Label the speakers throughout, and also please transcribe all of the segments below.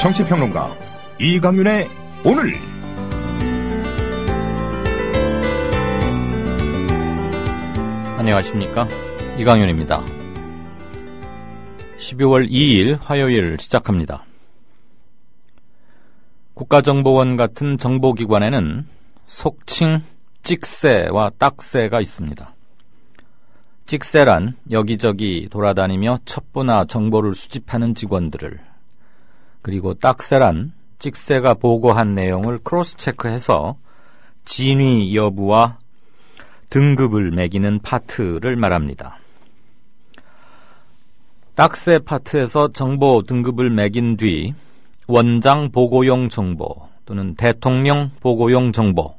Speaker 1: 정치평론가 이강윤의 오늘.
Speaker 2: 안녕하십니까, 이강윤입니다. 12월 2일 화요일 시작합니다. 국가정보원 같은 정보기관에는 속칭 찍새와 딱새가 있습니다. 찍새란 여기저기 돌아다니며 첩보나 정보를 수집하는 직원들을, 그리고 딱새란 찍새가 보고한 내용을 크로스 체크해서 진위 여부와 등급을 매기는 파트를 말합니다. 딱새 파트에서 정보 등급을 매긴 뒤 원장 보고용 정보 또는 대통령 보고용 정보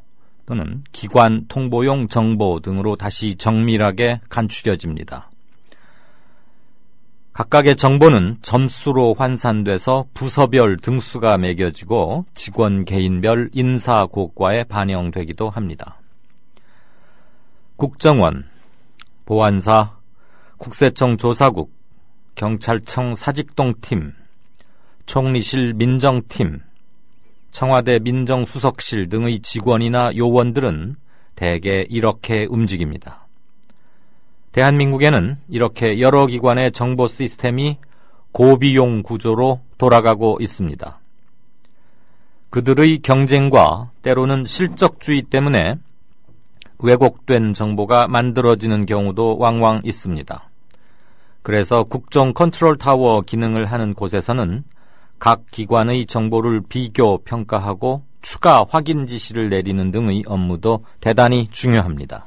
Speaker 2: 또는 기관 통보용 정보 등으로 다시 정밀하게 간추려집니다. 각각의 정보는 점수로 환산돼서 부서별 등수가 매겨지고 직원 개인별 인사고과에 반영되기도 합니다. 국정원, 보안사, 국세청 조사국, 경찰청 사직동팀, 총리실 민정팀, 청와대 민정수석실 등의 직원이나 요원들은 대개 이렇게 움직입니다. 대한민국에는 이렇게 여러 기관의 정보 시스템이 고비용 구조로 돌아가고 있습니다. 그들의 경쟁과 때로는 실적주의 때문에 왜곡된 정보가 만들어지는 경우도 왕왕 있습니다. 그래서 국정 컨트롤 타워 기능을 하는 곳에서는 각 기관의 정보를 비교 평가하고 추가 확인 지시를 내리는 등의 업무도 대단히 중요합니다.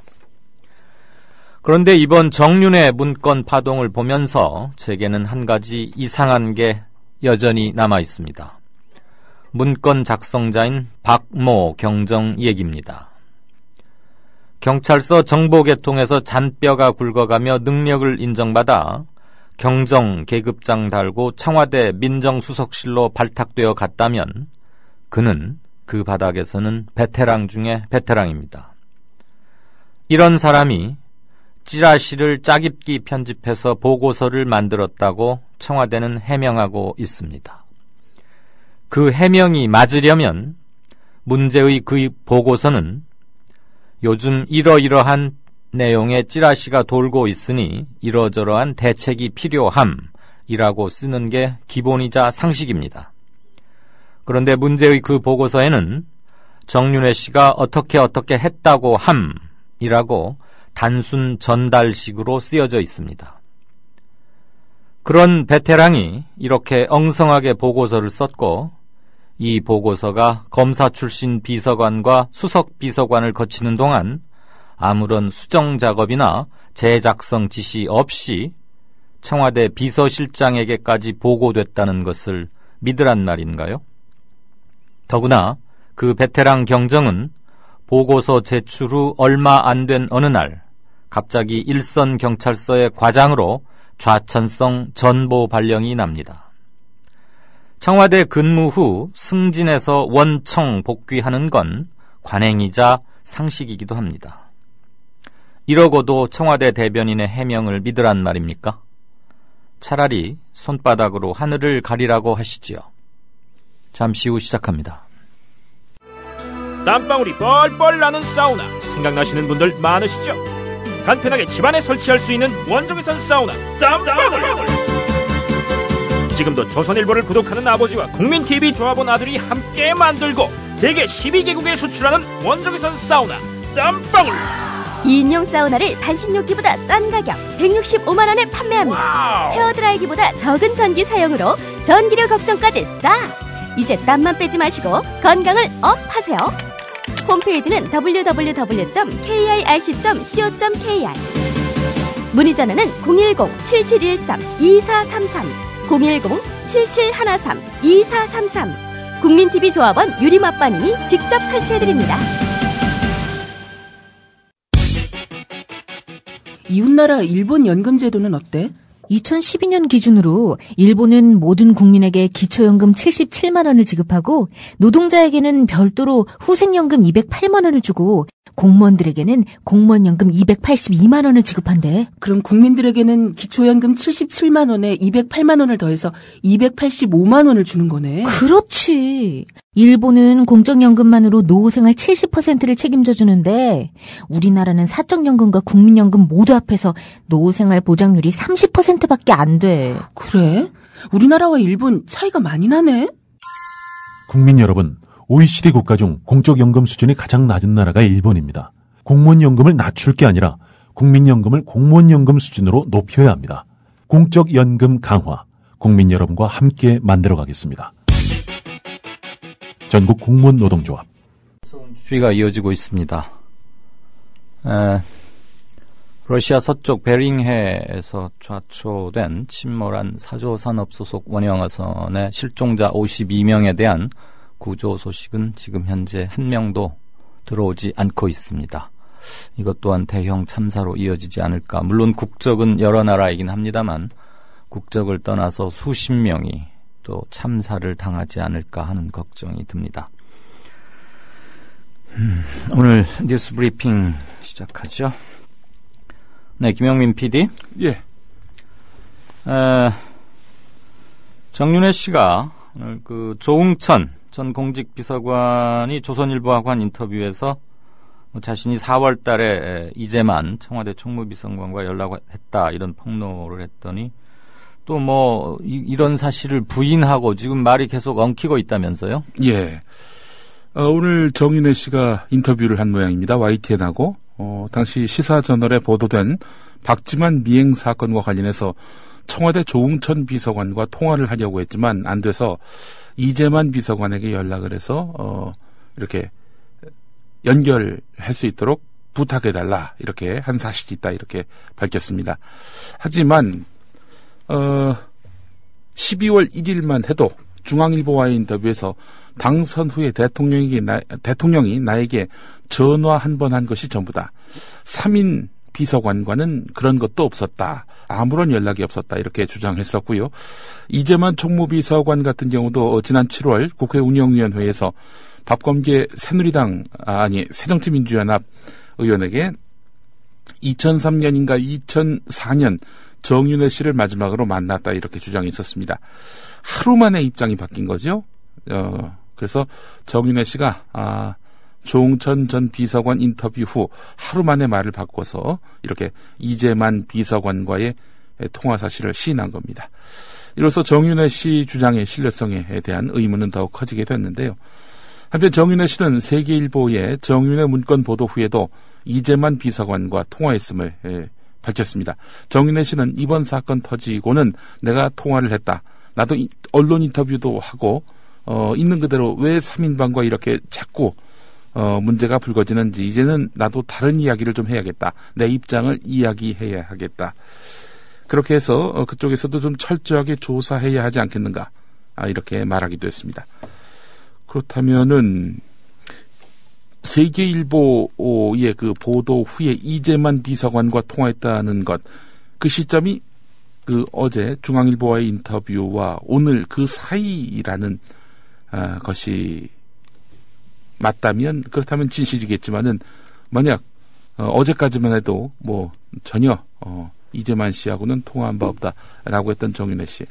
Speaker 2: 그런데 이번 정윤회 문건 파동을 보면서 제게는 한 가지 이상한 게 여전히 남아 있습니다. 문건 작성자인 박모 경정 얘기입니다. 경찰서 정보계통에서 잔뼈가 굵어가며 능력을 인정받아 경정 계급장 달고 청와대 민정수석실로 발탁되어 갔다면 그는 그 바닥에서는 베테랑 중에 베테랑입니다. 이런 사람이 찌라시를 짜깁기 편집해서 보고서를 만들었다고 청와대는 해명하고 있습니다. 그 해명이 맞으려면 문제의 그 보고서는 요즘 이러이러한 내용의 찌라시가 돌고 있으니 이러저러한 대책이 필요함이라고 쓰는 게 기본이자 상식입니다. 그런데 문제의 그 보고서에는 정윤회 씨가 어떻게 했다고 함이라고 단순 전달식으로 쓰여져 있습니다. 그런 베테랑이 이렇게 엉성하게 보고서를 썼고 이 보고서가 검사 출신 비서관과 수석 비서관을 거치는 동안 아무런 수정 작업이나 재작성 지시 없이 청와대 비서실장에게까지 보고됐다는 것을 믿으란 말인가요? 더구나 그 베테랑 경정은 보고서 제출 후 얼마 안 된 어느 날 갑자기 일선 경찰서의 과장으로 좌천성 전보 발령이 납니다. 청와대 근무 후 승진해서 원청 복귀하는 건 관행이자 상식이기도 합니다. 이러고도 청와대 대변인의 해명을 믿으란 말입니까? 차라리 손바닥으로 하늘을 가리라고 하시지요. 잠시 후 시작합니다.
Speaker 3: 땀방울이 뻘뻘 나는 사우나 생각나시는 분들 많으시죠? 간편하게 집안에 설치할 수 있는 원적외선 사우나 땀방울! 지금도 조선일보를 구독하는 아버지와 국민TV 조합원 아들이 함께 만들고 세계 12개국에 수출하는 원적외선 사우나 땀방울!
Speaker 4: 2인용 사우나를 반신욕기보다 싼 가격 165만원에 판매합니다.
Speaker 3: 와우.
Speaker 4: 헤어드라이기보다 적은 전기 사용으로 전기료 걱정까지 싸! 이제 땀만 빼지 마시고 건강을 업하세요. 홈페이지는 www.kirc.co.kr. 문의 전화는 010-7713-2433 010-7713-2433. 국민TV 조합원 유리맛바님이 직접 설치해드립니다.
Speaker 5: 이웃나라 일본 연금제도는 어때? 2012년 기준으로 일본은 모든 국민에게 기초연금 77만 원을 지급하고 노동자에게는 별도로 후생연금 208만 원을 주고 공무원들에게는 공무원연금 282만 원을 지급한대.
Speaker 6: 그럼 국민들에게는 기초연금 77만 원에 208만 원을 더해서 285만 원을 주는 거네.
Speaker 5: 그렇지. 일본은 공적연금만으로 노후생활 70%를 책임져 주는데 우리나라는 사적연금과 국민연금 모두 합해서 노후생활 보장률이 30%밖에 안 돼.
Speaker 6: 그래? 우리나라와 일본 차이가 많이 나네?
Speaker 7: 국민 여러분, OECD 국가 중 공적연금 수준이 가장 낮은 나라가 일본입니다. 공무원연금을 낮출 게 아니라 국민연금을 공무원연금 수준으로 높여야 합니다. 공적연금 강화, 국민 여러분과 함께 만들어가겠습니다. 전국 공무원 노동조합.
Speaker 2: 주의가 이어지고 있습니다. 러시아 서쪽 베링해에서 좌초된 침몰한 사조산업 소속 원형어선의 실종자 52명에 대한 구조 소식은 지금 현재 한 명도 들어오지 않고 있습니다. 이것 또한 대형 참사로 이어지지 않을까. 물론 국적은 여러 나라이긴 합니다만 국적을 떠나서 수십 명이 또 참사를 당하지 않을까 하는 걱정이 듭니다. 오늘 뉴스 브리핑 시작하죠. 네, 김영민 PD.
Speaker 8: 예.
Speaker 2: 정윤회 씨가 오늘 그 조응천 전 공직비서관이 조선일보하고 한 인터뷰에서 자신이 4월 달에 이재만 청와대 총무비서관과 연락했다 이런 폭로를 했더니 또 뭐 이런 사실을 부인하고 지금 말이 계속 엉키고 있다면서요?
Speaker 8: 예. 오늘 정윤회 씨가 인터뷰를 한 모양입니다. YTN하고 당시 시사저널에 보도된 박지만 미행 사건과 관련해서 청와대 조응천 비서관과 통화를 하려고 했지만 안 돼서 이재만 비서관에게 연락을 해서 이렇게 연결할 수 있도록 부탁해달라 이렇게 한 사실이 있다 이렇게 밝혔습니다. 하지만 12월 1일만 해도 중앙일보와의 인터뷰에서 당선 후에 대통령이 나에게 전화 한 번 한 것이 전부다. 3인 비서관과는 그런 것도 없었다. 아무런 연락이 없었다. 이렇게 주장했었고요. 이재만 총무비서관 같은 경우도 지난 7월 국회 운영위원회에서 박범계 새정치민주연합 의원에게 2003년인가 2004년 정윤회 씨를 마지막으로 만났다. 이렇게 주장이 있었습니다. 하루 만에 입장이 바뀐 거죠. 그래서 정윤회 씨가 조응천 전 비서관 인터뷰 후 하루 만에 말을 바꿔서 이렇게 이재만 비서관과의 통화 사실을 시인한 겁니다. 이로써 정윤회 씨 주장의 신뢰성에 대한 의문은 더욱 커지게 됐는데요. 한편 정윤회 씨는 세계일보의 정윤회 문건 보도 후에도 이재만 비서관과 통화했음을 밝혔습니다. 정윤회 씨는 이번 사건 터지고는 내가 통화를 했다. 나도 언론 인터뷰도 하고 있는 그대로 왜 3인방과 이렇게 자꾸 문제가 불거지는지 이제는 나도 다른 이야기를 좀 해야겠다. 내 입장을 이야기해야 하겠다. 그렇게 해서 그쪽에서도 좀 철저하게 조사해야 하지 않겠는가. 이렇게 말하기도 했습니다. 그렇다면은 세계일보의 그 보도 후에 이재만 비서관과 통화했다는 것, 그 시점이 그 어제 중앙일보와의 인터뷰와 오늘 그 사이라는 것이 맞다면 그렇다면 진실이겠지만은 만약 어제까지만 해도 뭐 전혀 이재만 씨하고는 통화한 바 없다라고 했던 정윤회 씨,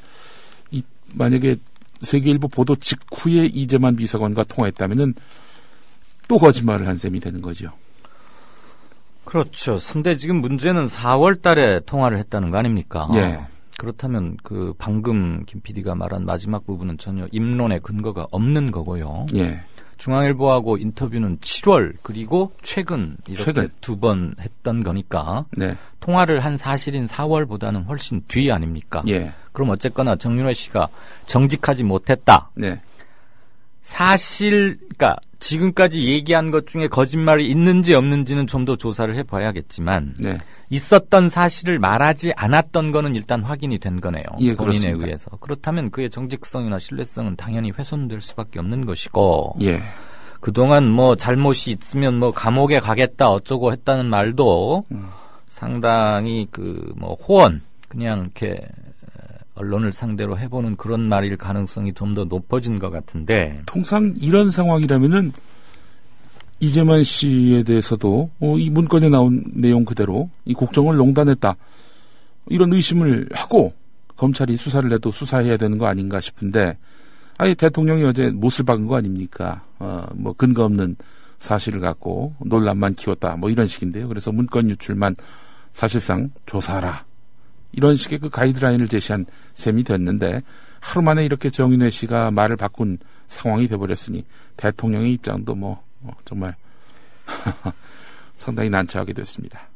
Speaker 8: 만약에 세계일보 보도 직후에 이재만 비서관과 통화했다면은 또 거짓말을 한 셈이 되는 거죠.
Speaker 2: 그렇죠. 근데 지금 문제는 4월 달에 통화를 했다는 거 아닙니까?
Speaker 8: 예.
Speaker 2: 그렇다면 그 방금 김 PD가 말한 마지막 부분은 전혀 입론의 근거가 없는 거고요.
Speaker 8: 예.
Speaker 2: 중앙일보하고 인터뷰는 7월 그리고 최근 이렇게 두 번 했던 거니까
Speaker 8: 네.
Speaker 2: 통화를 한 사실인 4월보다는 훨씬 뒤 아닙니까?
Speaker 8: 예.
Speaker 2: 그럼 어쨌거나 정윤회 씨가 정직하지 못했다.
Speaker 8: 네.
Speaker 2: 사실, 그러니까 지금까지 얘기한 것 중에 거짓말이 있는지 없는지는 좀 더 조사를 해봐야겠지만
Speaker 8: 네.
Speaker 2: 있었던 사실을 말하지 않았던 거는 일단 확인이 된 거네요.
Speaker 8: 예,
Speaker 2: 본인에
Speaker 8: 그렇습니다.
Speaker 2: 의해서. 그렇다면 그의 정직성이나 신뢰성은 당연히 훼손될 수밖에 없는 것이고
Speaker 8: 예.
Speaker 2: 그동안 뭐 잘못이 있으면 뭐 감옥에 가겠다 어쩌고 했다는 말도 상당히 그 뭐 호언 그냥 이렇게 언론을 상대로 해보는 그런 말일 가능성이 좀 더 높아진 것 같은데.
Speaker 8: 통상 이런 상황이라면은 이재만 씨에 대해서도 이 문건에 나온 내용 그대로 이 국정을 농단했다, 이런 의심을 하고 검찰이 수사를 해도 수사해야 되는 거 아닌가 싶은데, 아예 대통령이 어제 못을 박은 거 아닙니까? 뭐 근거 없는 사실을 갖고 논란만 키웠다, 뭐 이런 식인데요. 그래서 문건 유출만 사실상 조사하라, 이런 식의 그 가이드라인을 제시한 셈이 됐는데, 하루 만에 이렇게 정윤회 씨가 말을 바꾼 상황이 돼버렸으니 대통령의 입장도 정말 상당히 난처하게 됐습니다.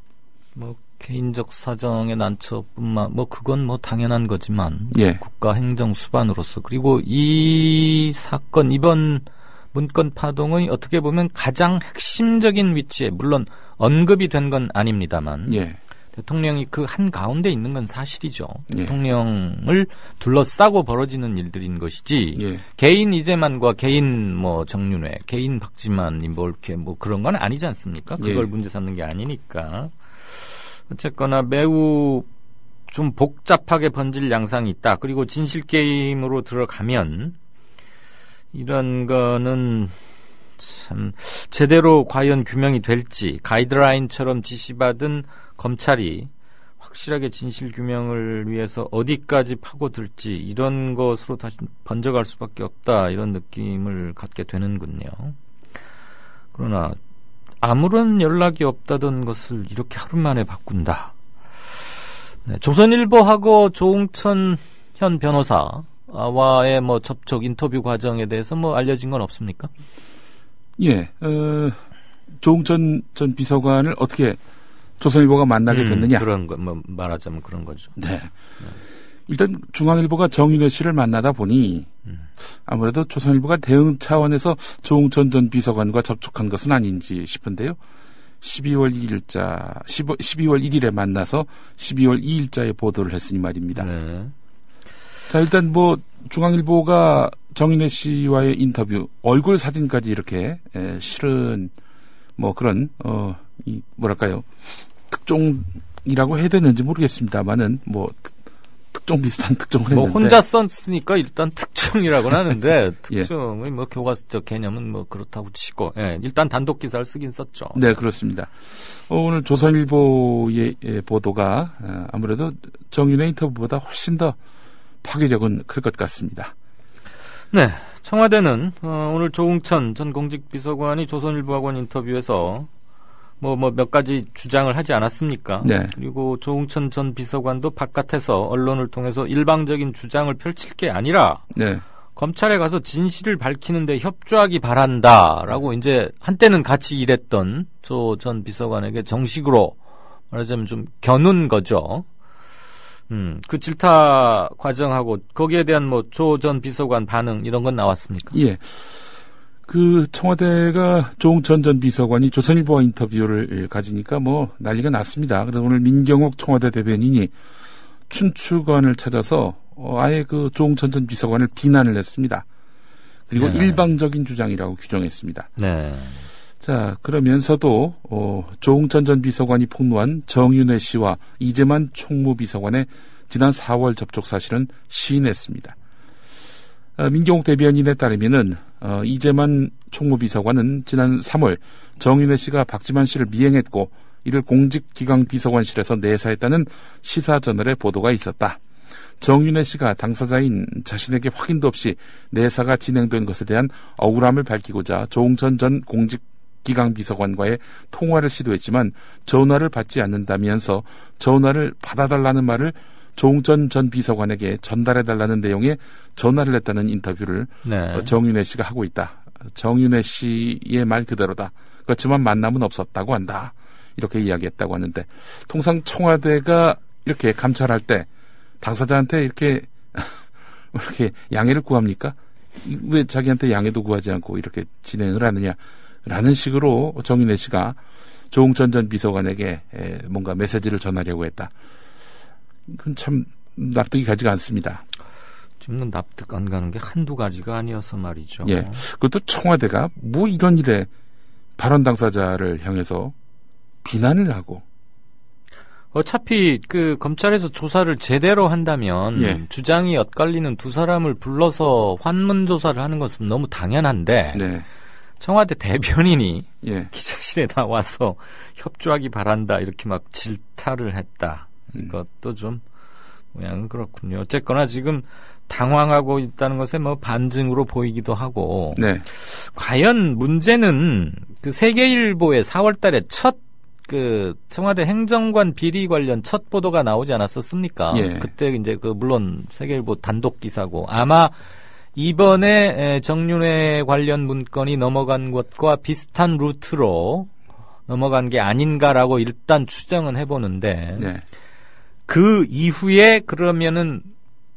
Speaker 2: 뭐 개인적 사정의 난처뿐만, 그건 당연한 거지만,
Speaker 8: 예.
Speaker 2: 국가 행정 수반으로서, 그리고 이 사건, 이번 문건 파동의 어떻게 보면 가장 핵심적인 위치에, 물론 언급이 된 건 아닙니다만,
Speaker 8: 예.
Speaker 2: 대통령이 그 한 가운데 있는 건 사실이죠.
Speaker 8: 예.
Speaker 2: 대통령을 둘러싸고 벌어지는 일들인 것이지,
Speaker 8: 예.
Speaker 2: 개인 이재만과 개인 정윤회, 개인 박지만이 이렇게 그런 건 아니지 않습니까? 그걸
Speaker 8: 예.
Speaker 2: 문제 삼는 게 아니니까. 어쨌거나 매우 좀 복잡하게 번질 양상이 있다. 그리고 진실 게임으로 들어가면 이런 거는 참 제대로 과연 규명이 될지, 가이드라인처럼 지시받은 검찰이 확실하게 진실 규명을 위해서 어디까지 파고들지, 이런 것으로 다시 번져갈 수밖에 없다, 이런 느낌을 갖게 되는군요. 그러나 아무런 연락이 없다던 것을 이렇게 하루 만에 바꾼다. 네, 조선일보하고 조응천 현 변호사와의 접촉 인터뷰 과정에 대해서 알려진 건 없습니까?
Speaker 8: 예, 조응천 전 비서관을 어떻게 조선일보가 만나게 됐느냐?
Speaker 2: 그런 거, 말하자면 그런 거죠.
Speaker 8: 네. 일단 중앙일보가 정윤회 씨를 만나다 보니 아무래도 조선일보가 대응 차원에서 조응천 전 비서관과 접촉한 것은 아닌지 싶은데요. 12월 1일에 만나서 12월 2일자에 보도를 했으니 말입니다. 네. 자, 일단 중앙일보가 정윤회 씨와의 인터뷰, 얼굴 사진까지 이렇게 실은 그런 뭐랄까요, 특종이라고 해야 되는지 모르겠습니다만은 특종 비슷한 특종을 했는데,
Speaker 2: 혼자 썼으니까 일단 특종이라고는 하는데 특종의
Speaker 8: 예.
Speaker 2: 교과서적 개념은 그렇다고 치고, 일단 단독 기사를 쓰긴 썼죠.
Speaker 8: 네, 그렇습니다. 오늘 조선일보의 보도가 아무래도 정윤회 인터뷰보다 훨씬 더 파괴력은 클 것 같습니다.
Speaker 2: 네, 청와대는 오늘 조응천 전 공직비서관이 조선일보하고 인터뷰에서 몇 가지 주장을 하지 않았습니까?
Speaker 8: 네.
Speaker 2: 그리고 조응천 전 비서관도 바깥에서 언론을 통해서 일방적인 주장을 펼칠 게 아니라,
Speaker 8: 네.
Speaker 2: 검찰에 가서 진실을 밝히는데 협조하기 바란다라고 이제 한때는 같이 일했던 조 전 비서관에게 정식으로 말하자면 좀 겨눈 거죠. 그 질타 과정하고 거기에 대한 조 전 비서관 반응, 이런 건 나왔습니까?
Speaker 8: 예. 청와대가 조응천 전 비서관이 조선일보와 인터뷰를 가지니까 난리가 났습니다. 그래서 오늘 민경욱 청와대 대변인이 춘추관을 찾아서 아예 조응천 전 비서관을 비난을 했습니다. 그리고
Speaker 2: 네.
Speaker 8: 일방적인 주장이라고 규정했습니다.
Speaker 2: 네.
Speaker 8: 자, 그러면서도 조응천 전 비서관이 폭로한 정윤회 씨와 이재만 총무비서관의 지난 4월 접촉 사실은 시인했습니다. 민경욱 대변인에 따르면은 이재만 총무비서관은 지난 3월 정윤회 씨가 박지만 씨를 미행했고 이를 공직기강비서관실에서 내사했다는 시사저널의 보도가 있었다. 정윤회 씨가 당사자인 자신에게 확인도 없이 내사가 진행된 것에 대한 억울함을 밝히고자 조응천 전 공직기강비서관과의 통화를 시도했지만 전화를 받지 않는다면서 전화를 받아달라는 말을 조응천 전 비서관에게 전달해달라는 내용의 전화를 했다는 인터뷰를
Speaker 2: 네.
Speaker 8: 정윤회 씨가 하고 있다. 정윤회 씨의 말 그대로다. 그렇지만 만남은 없었다고 한다. 이렇게 이야기했다고 하는데, 통상 청와대가 이렇게 감찰할 때 당사자한테 이렇게 양해를 구합니까? 왜 자기한테 양해도 구하지 않고 이렇게 진행을 하느냐라는 식으로 정윤회 씨가 조응천 전 비서관에게 뭔가 메시지를 전하려고 했다. 그건 참 납득이 가지가 않습니다.
Speaker 2: 지금은 납득 안 가는 게 한두 가지가 아니어서 말이죠.
Speaker 8: 예. 그것도 청와대가 이런 일에 발언 당사자를 향해서 비난을 하고.
Speaker 2: 어차피 그 검찰에서 조사를 제대로 한다면
Speaker 8: 예.
Speaker 2: 주장이 엇갈리는 두 사람을 불러서 환문 조사를 하는 것은 너무 당연한데
Speaker 8: 네.
Speaker 2: 청와대 대변인이
Speaker 8: 예.
Speaker 2: 기자실에 나와서 협조하기 바란다 이렇게 막 질타를 했다. 이것도 좀 모양은 그렇군요. 어쨌거나 지금 당황하고 있다는 것에 뭐 반증으로 보이기도 하고
Speaker 8: 네.
Speaker 2: 과연 문제는 그 세계일보에 4월달에 첫 그 청와대 행정관 비리 관련 첫 보도가 나오지 않았었습니까?
Speaker 8: 예.
Speaker 2: 그때 이제 그 물론 세계일보 단독 기사고 아마 이번에 정윤회 관련 문건이 넘어간 것과 비슷한 루트로 넘어간 게 아닌가라고 일단 추정은 해보는데
Speaker 8: 네.
Speaker 2: 그 이후에 그러면은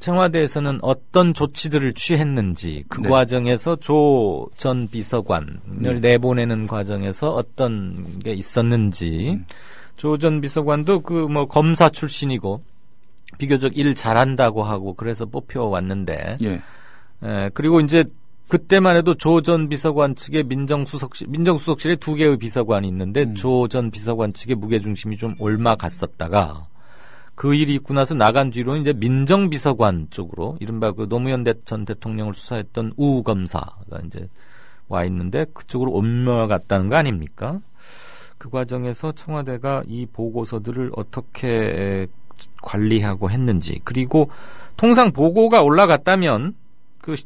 Speaker 2: 청와대에서는 어떤 조치들을 취했는지 그
Speaker 8: 네.
Speaker 2: 과정에서 조 전 비서관을
Speaker 8: 네.
Speaker 2: 내보내는 과정에서 어떤 게 있었는지 조 전 비서관도 그 뭐 검사 출신이고 비교적 일 잘한다고 하고 그래서 뽑혀왔는데
Speaker 8: 예.
Speaker 2: 그리고 이제 그때만 해도 조 전 비서관 측의 민정수석실에 두 개의 비서관이 있는데 조 전 비서관 측의 무게중심이 좀 옮아갔었다가 그 일이 있고 나서 나간 뒤로는 이제 민정비서관 쪽으로 이른바 그 노무현 전 대통령을 수사했던 우 검사가 이제 와 있는데 그쪽으로 옮겨갔다는 거 아닙니까? 그 과정에서 청와대가 이 보고서들을 어떻게 관리하고 했는지 그리고 통상 보고가 올라갔다면 그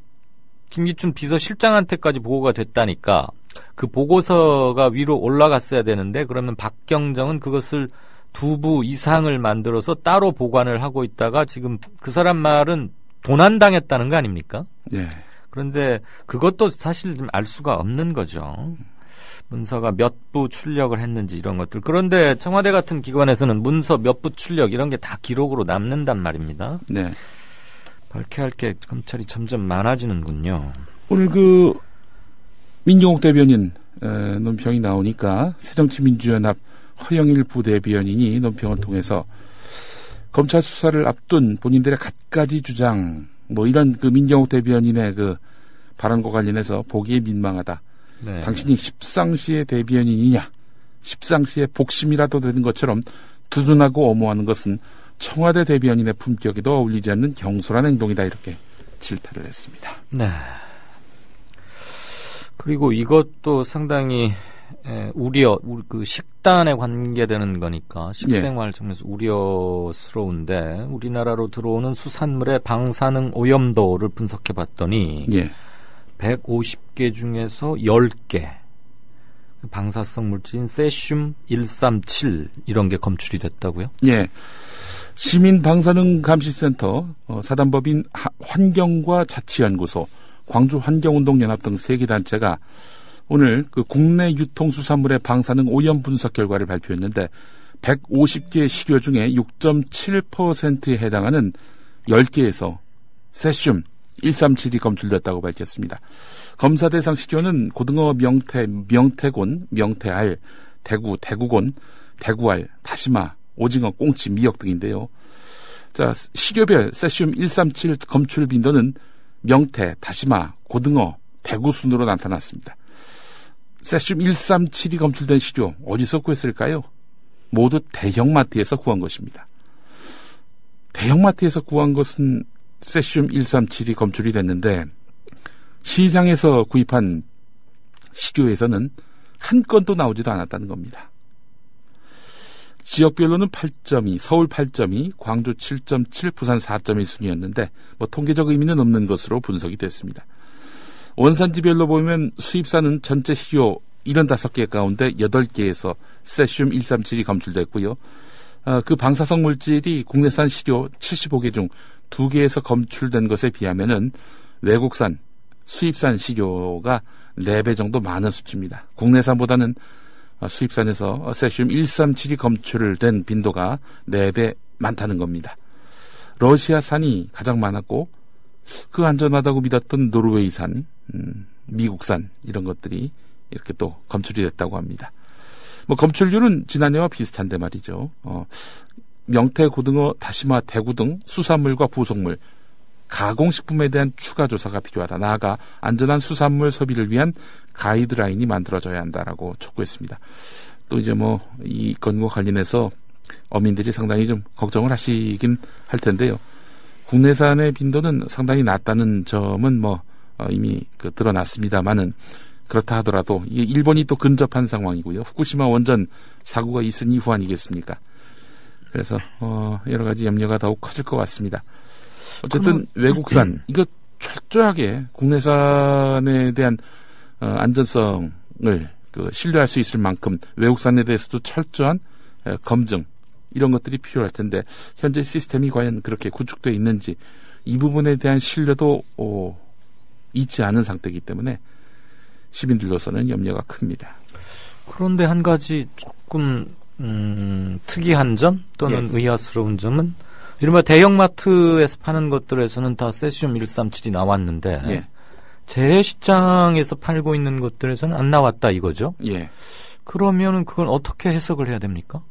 Speaker 2: 김기춘 비서실장한테까지 보고가 됐다니까 그 보고서가 위로 올라갔어야 되는데 그러면 박경정은 그것을 2부 이상을 만들어서 따로 보관을 하고 있다가 지금 그 사람 말은 도난당했다는 거 아닙니까?
Speaker 8: 네.
Speaker 2: 그런데 그것도 사실 좀 알 수가 없는 거죠. 문서가 몇 부 출력을 했는지 이런 것들. 그런데 청와대 같은 기관에서는 문서 몇 부 출력 이런 게 다 기록으로 남는단 말입니다.
Speaker 8: 네.
Speaker 2: 밝혀야 할 게 검찰이 점점 많아지는군요.
Speaker 8: 오늘 그 민경욱 대변인 논평이 나오니까 새정치민주연합 허영일 부대변인이 논평을 통해서 검찰 수사를 앞둔 본인들의 갖가지 주장 뭐 이런 그 민경욱 대변인의 그 발언과 관련해서 보기에 민망하다.
Speaker 2: 네.
Speaker 8: 당신이 십상시의 대변인이냐? 십상시의 복심이라도 되는 것처럼 두둔하고 엄호하는 것은 청와대 대변인의 품격에도 어울리지 않는 경솔한 행동이다. 이렇게 질타를 했습니다.
Speaker 2: 네. 그리고 이것도 상당히 그 식단에 관계되는 거니까 식생활 측면에서 우려스러운데 우리나라로 들어오는 수산물의 방사능 오염도를 분석해 봤더니
Speaker 8: 예.
Speaker 2: 150개 중에서 10개 방사성 물질인 세슘 137 이런 게 검출이 됐다고요?
Speaker 8: 예. 시민방사능감시센터, 사단법인 환경과 자치연구소, 광주환경운동연합 등 3개 단체가 오늘 그 국내 유통수산물의 방사능 오염 분석 결과를 발표했는데 150개 시료 중에 6.7%에 해당하는 10개에서 세슘 137이 검출됐다고 밝혔습니다. 검사 대상 시료는 고등어 명태곤, 명태알, 대구곤, 대구알, 다시마, 오징어, 꽁치, 미역 등인데요. 자, 시료별 세슘 137 검출 빈도는 명태, 다시마, 고등어, 대구 순으로 나타났습니다. 세슘 137이 검출된 시료 어디서 구했을까요? 모두 대형마트에서 구한 것입니다. 대형마트에서 구한 것은 세슘 137이 검출이 됐는데 시장에서 구입한 시료에서는 한 건도 나오지도 않았다는 겁니다. 지역별로는 8.2, 서울 8.2, 광주 7.7, 부산 4.1 순이었는데 뭐 통계적 의미는 없는 것으로 분석이 됐습니다. 원산지별로 보면 수입산은 전체 시료 75개 가운데 8개에서 세슘 137이 검출됐고요. 그 방사성 물질이 국내산 시료 75개 중 2개에서 검출된 것에 비하면은 외국산, 수입산 시료가 4배 정도 많은 수치입니다. 국내산보다는 수입산에서 세슘 137이 검출된 빈도가 4배 많다는 겁니다. 러시아산이 가장 많았고 그 안전하다고 믿었던 노르웨이산, 미국산 이런 것들이 이렇게 또 검출이 됐다고 합니다. 뭐 검출률은 지난해와 비슷한데 말이죠. 명태, 고등어, 다시마, 대구 등 수산물과 부속물, 가공식품에 대한 추가 조사가 필요하다. 나아가 안전한 수산물 소비를 위한 가이드라인이 만들어져야 한다라고 촉구했습니다. 또 이제 뭐 이 건과 관련해서 어민들이 상당히 좀 걱정을 하시긴 할 텐데요. 국내산의 빈도는 상당히 낮다는 점은 이미 드러났습니다만은 그렇다 하더라도 이게 일본이 또 근접한 상황이고요. 후쿠시마 원전 사고가 있은 이후 아니겠습니까? 그래서 여러 가지 염려가 더욱 커질 것 같습니다. 어쨌든 외국산 이거 철저하게 국내산에 대한 안전성을 신뢰할 수 있을 만큼 외국산에 대해서도 철저한 검증 이런 것들이 필요할 텐데 현재 시스템이 과연 그렇게 구축되어 있는지 이 부분에 대한 신뢰도 있지 않은 상태이기 때문에 시민들로서는 염려가 큽니다.
Speaker 2: 그런데 한 가지 조금 특이한 점 또는 의아스러운 점은 이른바 대형마트에서 파는 것들에서는 다 세슘 137이 나왔는데 재래시장에서 팔고 있는 것들에서는 안 나왔다 이거죠?
Speaker 8: 예.
Speaker 2: 그러면은 그건 어떻게 해석을 해야 됩니까?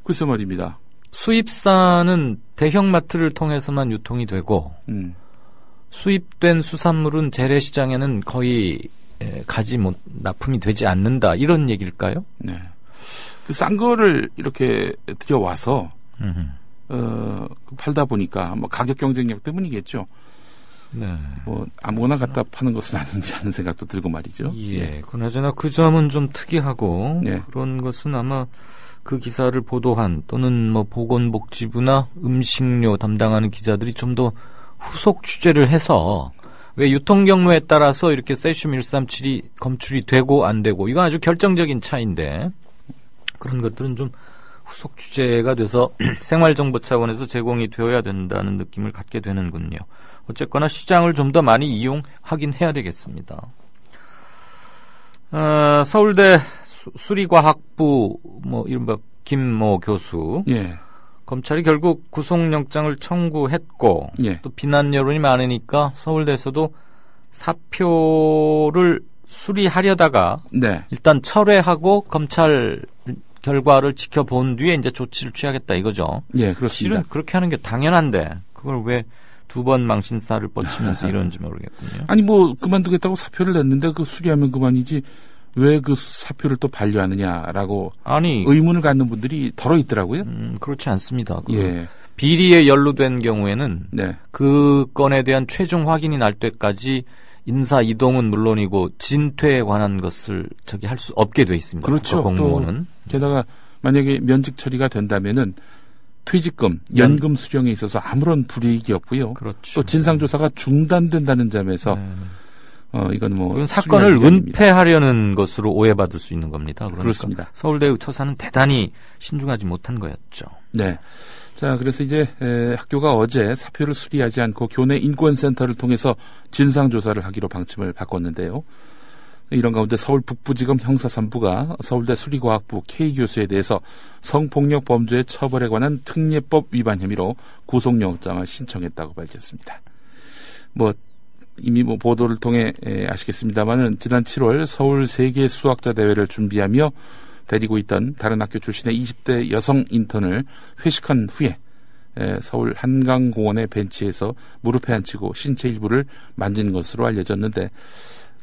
Speaker 8: 글쎄 말입니다.
Speaker 2: 수입산은 대형마트를 통해서만 유통이 되고 수입된 수산물은 재래시장에는 거의 납품이 되지 않는다 이런 얘기일까요?
Speaker 8: 네. 그 싼 거를 이렇게 들여와서 팔다 보니까 가격 경쟁력 때문이겠죠.
Speaker 2: 네.
Speaker 8: 아무거나 갖다 파는 것은 아닌지 하는 생각도 들고 말이죠.
Speaker 2: 예. 그나저나 그 점은 좀 특이하고 그런 것은 아마 그 기사를 보도한 또는 보건복지부나 음식료 담당하는 기자들이 좀 더 후속 취재를 해서 왜 유통 경로에 따라서 이렇게 세슘 137이 검출이 되고 안 되고 이건 아주 결정적인 차이인데 그런 것들은 좀 후속 취재가 돼서 생활정보 차원에서 제공이 되어야 된다는 느낌을 갖게 되는군요. 어쨌거나 시장을 좀 더 많이 이용하긴 해야 되겠습니다. 서울대 수리과학부 이른바 김모 교수 검찰이 결국 구속영장을 청구했고 또 비난 여론이 많으니까 서울대에서도 사표를 수리하려다가 일단 철회하고 검찰 결과를 지켜본 뒤에 이제 조치를 취하겠다 이거죠.
Speaker 8: 예, 그렇습니다.
Speaker 2: 실은 그렇게 하는 게 당연한데 그걸 왜 두 번 망신살을 뻗치면서 이런지 모르겠군요.
Speaker 8: 아니 그만두겠다고 사표를 냈는데 그 수리하면 그만이지 왜 그 사표를 또 반려하느냐라고 의문을 갖는 분들이 덜어 있더라고요.
Speaker 2: 그렇지 않습니다. 비리에 연루된 경우에는 그 건에 대한 최종 확인이 날 때까지 인사 이동은 물론이고 진퇴에 관한 것을 할 수 없게 돼 있습니다.
Speaker 8: 그렇죠.
Speaker 2: 공무원은.
Speaker 8: 게다가 만약에 면직 처리가 된다면은 퇴직금, 연금 수령에 있어서 아무런 불이익이 없고요.
Speaker 2: 그렇죠.
Speaker 8: 또 진상조사가 중단된다는 점에서 이건
Speaker 2: 사건을 은폐하려는 것으로 오해받을 수 있는 겁니다. 그러니까
Speaker 8: 그렇습니다.
Speaker 2: 서울대 처사는 대단히 신중하지 못한 거였죠.
Speaker 8: 네. 자, 그래서 이제 학교가 어제 사표를 수리하지 않고 교내 인권센터를 통해서 진상조사를 하기로 방침을 바꿨는데요. 이런 가운데 서울 북부지검 형사 3부가 서울대 수리과학부 K 교수에 대해서 성폭력 범죄 처벌에 관한 특례법 위반 혐의로 구속영장을 신청했다고 밝혔습니다. 이미 보도를 통해 아시겠습니다만은 지난 7월 서울 세계 수학자 대회를 준비하며 데리고 있던 다른 학교 출신의 20대 여성 인턴을 회식한 후에 서울 한강공원의 벤치에서 무릎에 앉히고 신체 일부를 만진 것으로 알려졌는데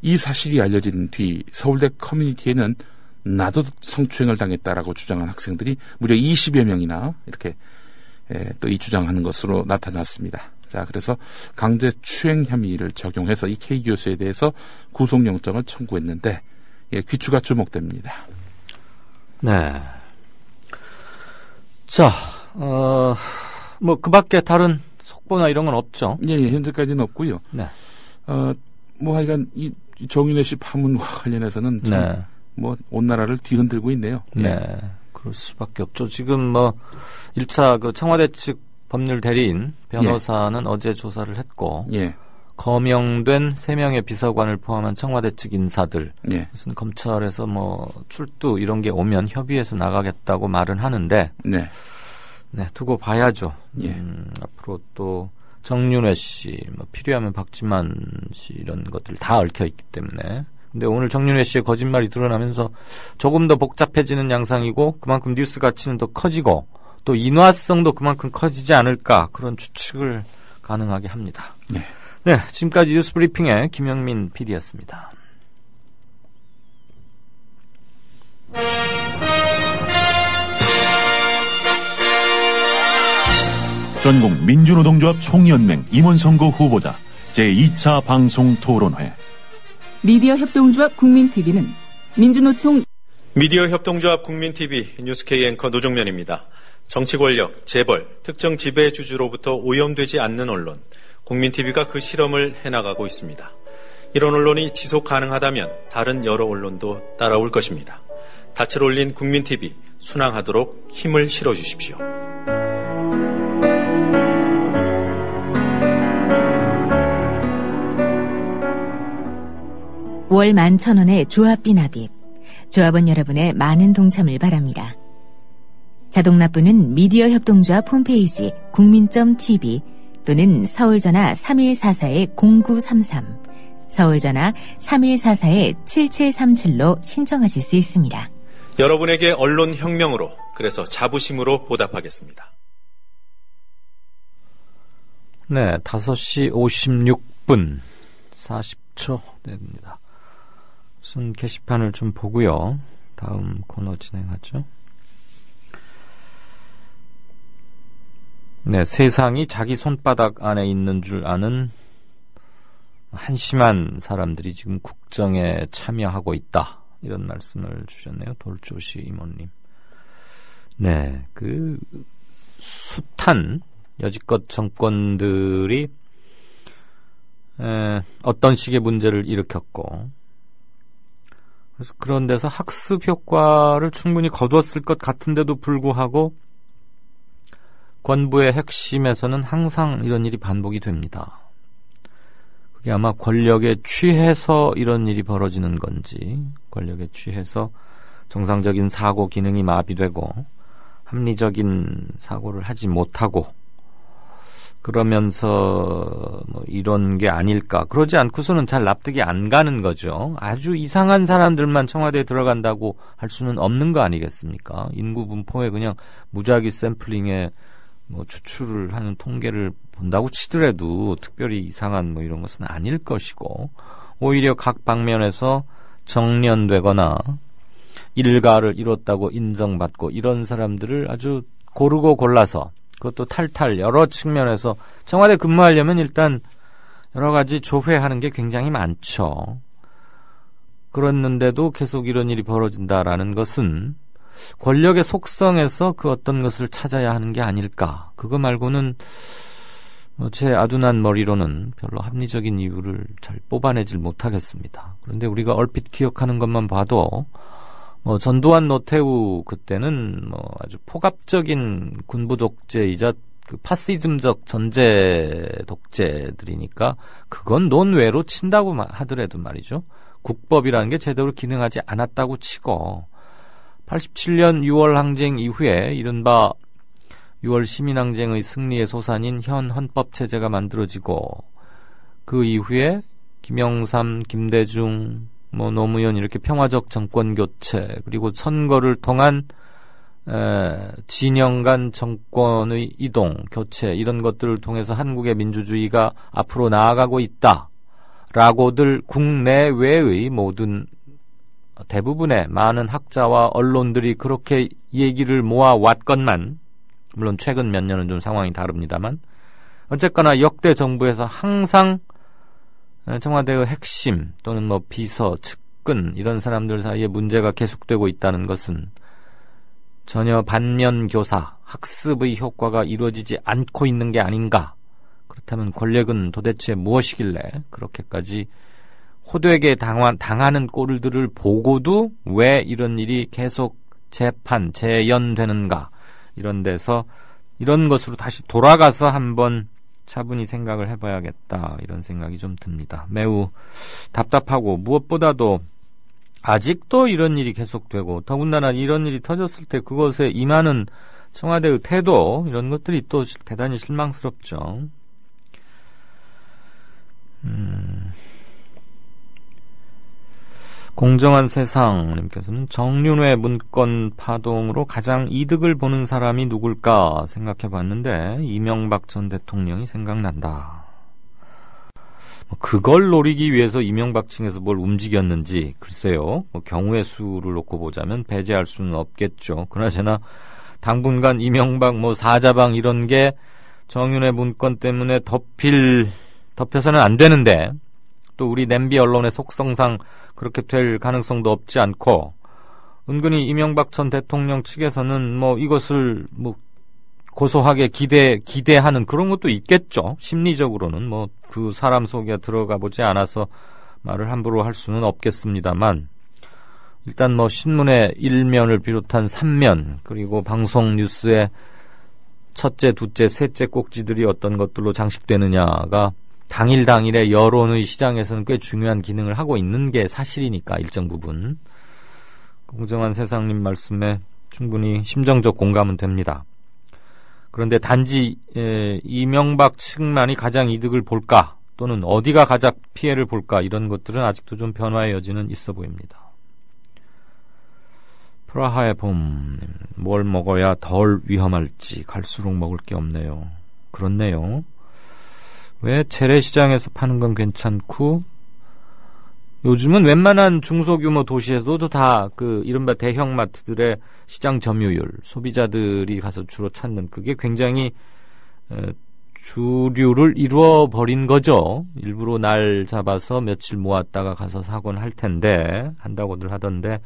Speaker 8: 이 사실이 알려진 뒤 서울대 커뮤니티에는 나도 성추행을 당했다라고 주장한 학생들이 무려 20여 명이나 이렇게 또 이 주장하는 것으로 나타났습니다. 자, 그래서 강제추행 혐의를 적용해서 이 K 교수에 대해서 구속영장을 청구했는데 귀추가 주목됩니다.
Speaker 2: 네. 자, 그 밖에 다른 속보나 이런 건 없죠?
Speaker 8: 예, 현재까지는 없고요.
Speaker 2: 네.
Speaker 8: 하여간 이 정윤회 씨 파문과 관련해서는 참 온 나라를 뒤흔들고 있네요.
Speaker 2: 네. 그럴 수밖에 없죠. 지금 1차 청와대 측 법률 대리인 변호사는 어제 조사를 했고 거명된 3명의 비서관을 포함한 청와대 측 인사들 그래서 검찰에서 출두 이런 게 오면 협의해서 나가겠다고 말은 하는데 두고 봐야죠. 앞으로 또 정윤회 씨, 필요하면 박지만 씨 이런 것들 다 얽혀 있기 때문에. 근데 오늘 정윤회 씨의 거짓말이 드러나면서 조금 더 복잡해지는 양상이고 그만큼 뉴스 가치는 더 커지고 또 인화성도 그만큼 커지지 않을까 그런 추측을 가능하게 합니다. 네, 지금까지 뉴스 브리핑의 김영민 PD였습니다.
Speaker 7: 전국 민주노동조합 총연맹 임원선거 후보자 제2차 방송 토론회.
Speaker 6: 미디어 협동조합 국민TV는 민주노총
Speaker 9: 미디어 협동조합 국민TV 뉴스K 앵커 노종면입니다. 정치 권력, 재벌, 특정 지배주주로부터 오염되지 않는 언론, 국민TV가 그 실험을 해나가고 있습니다. 이런 언론이 지속 가능하다면 다른 여러 언론도 따라올 것입니다. 닻을 올린 국민TV, 순항하도록 힘을 실어주십시오.
Speaker 5: 월 11,000원의 조합비 납입. 조합원 여러분의 많은 동참을 바랍니다. 자동납부는 미디어 협동조합 홈페이지 국민.tv 또는 서울전화 3144-0933, 서울전화 3144-7737로 신청하실 수 있습니다.
Speaker 9: 여러분에게 언론혁명으로, 그래서 자부심으로 보답하겠습니다.
Speaker 2: 네, 5시 56분 40초 됩니다. 우선 게시판을 좀 보고요. 다음 코너 진행하죠. 네, 세상이 자기 손바닥 안에 있는 줄 아는 한심한 사람들이 지금 국정에 참여하고 있다. 이런 말씀을 주셨네요. 돌조시 이모님. 네, 그 숱한 여지껏 정권들이 어떤 식의 문제를 일으켰고, 그래서 그런 데서 학습 효과를 충분히 거두었을 것 같은데도 불구하고 권부의 핵심에서는 항상 이런 일이 반복이 됩니다. 그게 아마 권력에 취해서 이런 일이 벌어지는 건지, 권력에 취해서 정상적인 사고 기능이 마비되고 합리적인 사고를 하지 못하고 그러면서 뭐 이런 게 아닐까. 그러지 않고서는 잘 납득이 안 가는 거죠. 아주 이상한 사람들만 청와대에 들어간다고 할 수는 없는 거 아니겠습니까? 인구 분포에 그냥 무작위 샘플링에 뭐 추출을 하는 통계를 본다고 치더라도 특별히 이상한 뭐 이런 것은 아닐 것이고, 오히려 각 방면에서 정련되거나 일가를 이뤘다고 인정받고 이런 사람들을 아주 고르고 골라서, 그것도 탈탈 여러 측면에서 청와대 근무하려면 일단 여러 가지 조회하는 게 굉장히 많죠. 그랬는데도 계속 이런 일이 벌어진다라는 것은 권력의 속성에서 그 어떤 것을 찾아야 하는 게 아닐까. 그거 말고는 제 아둔한 머리로는 별로 합리적인 이유를 잘 뽑아내질 못하겠습니다. 그런데 우리가 얼핏 기억하는 것만 봐도 전두환 노태우 그때는 아주 포갑적인 군부 독재이자 그 파시즘적 전제 독재들이니까 그건 논외로 친다고 하더라도 말이죠. 국법이라는 게 제대로 기능하지 않았다고 치고, 87년 6월 항쟁 이후에 이른바 6월 시민항쟁의 승리의 소산인 현 헌법체제가 만들어지고, 그 이후에 김영삼, 김대중, 노무현 이렇게 평화적 정권교체, 그리고 선거를 통한 진영 간 정권의 이동, 교체, 이런 것들을 통해서 한국의 민주주의가 앞으로 나아가고 있다라고들 국내외의 모든 대부분의 많은 학자와 언론들이 그렇게 얘기를 모아왔건만, 물론 최근 몇 년은 좀 상황이 다릅니다만, 어쨌거나 역대 정부에서 항상 청와대의 핵심 또는 비서, 측근 이런 사람들 사이에 문제가 계속되고 있다는 것은 전혀 반면교사, 학습의 효과가 이루어지지 않고 있는 게 아닌가. 그렇다면 권력은 도대체 무엇이길래 그렇게까지 호되게 당하는 꼴들을 보고도 왜 이런 일이 계속 재연되는가. 이런 데서 이런 것으로 다시 돌아가서 한번 차분히 생각을 해봐야겠다, 이런 생각이 좀 듭니다. 매우 답답하고, 무엇보다도 아직도 이런 일이 계속되고, 더군다나 이런 일이 터졌을 때 그것에 임하는 청와대의 태도, 이런 것들이 또 대단히 실망스럽죠. 공정한 세상님께서는 정윤회 문건 파동으로 가장 이득을 보는 사람이 누굴까 생각해봤는데 이명박 전 대통령이 생각난다. 그걸 노리기 위해서 이명박 층에서 뭘 움직였는지 글쎄요. 경우의 수를 놓고 보자면 배제할 수는 없겠죠. 그나저나 당분간 이명박 사자방 이런 게 정윤회 문건 때문에 덮여서는 안 되는데 또 우리 냄비 언론의 속성상 그렇게 될 가능성도 없지 않고 은근히 이명박 전 대통령 측에서는 뭐 이것을 뭐 고소하게 기대하는 그런 것도 있겠죠. 심리적으로는 뭐 그 사람 속에 들어가 보지 않아서 말을 함부로 할 수는 없겠습니다만 일단 뭐 신문의 1면을 비롯한 3면 그리고 방송 뉴스의 첫째, 둘째, 셋째 꼭지들이 어떤 것들로 장식되느냐가 당일의 여론의 시장에서는 꽤 중요한 기능을 하고 있는 게 사실이니까 일정 부분. 공정한 세상님 말씀에 충분히 심정적 공감은 됩니다. 그런데 단지 이명박 측만이 가장 이득을 볼까 또는 어디가 가장 피해를 볼까 이런 것들은 아직도 좀 변화의 여지는 있어 보입니다. 프라하의 봄, 뭘 먹어야 덜 위험할지 갈수록 먹을 게 없네요. 그렇네요. 왜 재래시장에서 파는 건 괜찮고 요즘은 웬만한 중소규모 도시에서도 다 그 이른바 대형마트들의 시장 점유율, 소비자들이 가서 주로 찾는 그게 굉장히 주류를 이루어버린 거죠. 일부러 날 잡아서 며칠 모았다가 가서 사곤 할 텐데 한다고들 하던데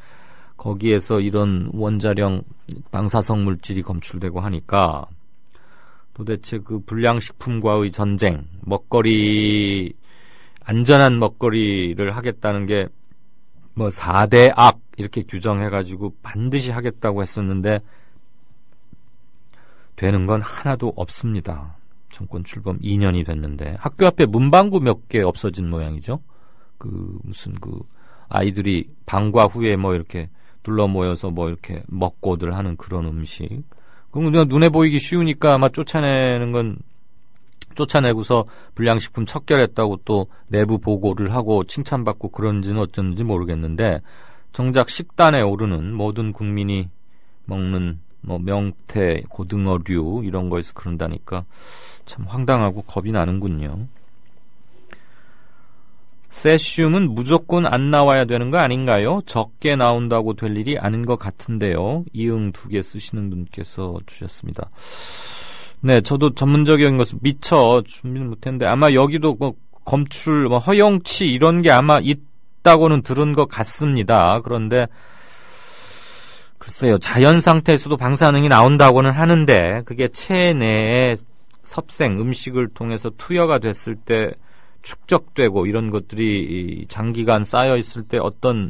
Speaker 2: 거기에서 이런 원자령 방사성 물질이 검출되고 하니까 도대체 그 불량식품과의 전쟁, 안전한 먹거리를 하겠다는 게 뭐 4대 악 이렇게 규정해가지고 반드시 하겠다고 했었는데 되는 건 하나도 없습니다. 정권 출범 2년이 됐는데 학교 앞에 문방구 몇 개 없어진 모양이죠. 무슨 아이들이 방과 후에 뭐 이렇게 둘러 모여서 뭐 이렇게 먹고들 하는 그런 음식. 그럼 그냥 눈에 보이기 쉬우니까 아마 쫓아내고서 불량식품 척결했다고 또 내부 보고를 하고 칭찬받고 그런지는 어쩐지 모르겠는데 정작 식단에 오르는 모든 국민이 먹는 뭐 명태, 고등어류 이런 거에서 그런다니까 참 황당하고 겁이 나는군요. 세슘은 무조건 안 나와야 되는 거 아닌가요? 적게 나온다고 될 일이 아닌 것 같은데요. 이응 2개 쓰시는 분께서 주셨습니다. 네, 저도 전문적인 것을 미처 준비는 못했는데 아마 여기도 뭐 검출, 뭐 허용치 이런 게 아마 있다고는 들은 것 같습니다. 그런데 글쎄요, 자연 상태에서도 방사능이 나온다고는 하는데 그게 체내에 섭생, 음식을 통해서 투여가 됐을 때 축적되고 이런 것들이 장기간 쌓여 있을 때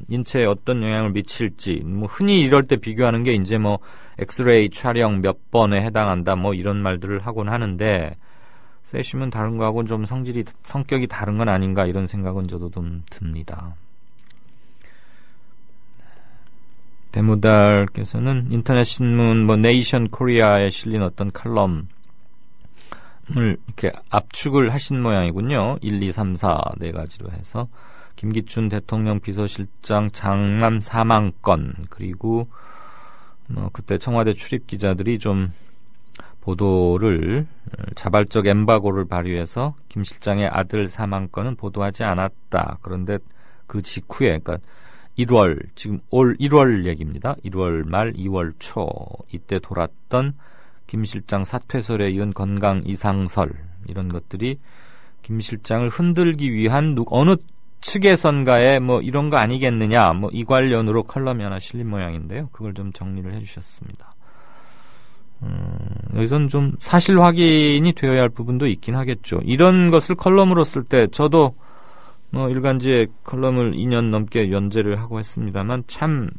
Speaker 2: 인체에 어떤 영향을 미칠지, 뭐 흔히 이럴 때 비교하는 게 이제 뭐 엑스레이 촬영 몇 번에 해당한다 뭐 이런 말들을 하곤 하는데 세슘은 다른 거하고는 좀 성격이 다른 건 아닌가 이런 생각은 저도 좀 듭니다. 대무달께서는 인터넷 신문 뭐 네이션 코리아에 실린 어떤 칼럼을 이렇게 압축을 하신 모양이군요. 1, 2, 3, 4 네 가지로 해서 김기춘 대통령 비서실장 장남 사망 건 그리고 그때 청와대 출입 기자들이 좀 보도를 자발적 엠바고를 발휘해서 김 실장의 아들 사망 건은 보도하지 않았다. 그런데 그 직후에 그러니까 1월 지금 올 1월 얘기입니다. 1월 말 2월 초 이때 돌았던 김 실장 사퇴설에 이은 건강 이상설 이런 것들이 김 실장을 흔들기 위한 어느 측에선가에 뭐 이런 거 아니겠느냐 뭐 이 관련으로 컬럼이 하나 실린 모양인데요. 그걸 좀 정리를 해주셨습니다. 여기서는 좀 사실 확인이 되어야 할 부분도 있긴 하겠죠. 이런 것을 컬럼으로 쓸 때 저도 뭐 일간지에 컬럼을 2년 넘게 연재를 하고 했습니다만 참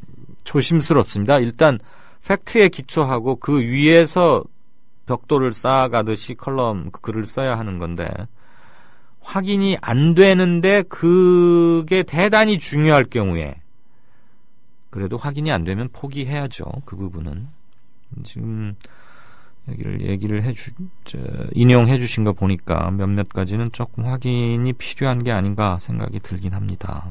Speaker 2: 조심스럽습니다. 일단 팩트에 기초하고 그 위에서 벽돌을 쌓아가듯이 글을 써야 하는 건데 확인이 안 되는데 그게 대단히 중요할 경우에 그래도 확인이 안 되면 포기해야죠. 그 부분은 지금 인용해 주신 거 보니까 몇몇 가지는 조금 확인이 필요한 게 아닌가 생각이 들긴 합니다.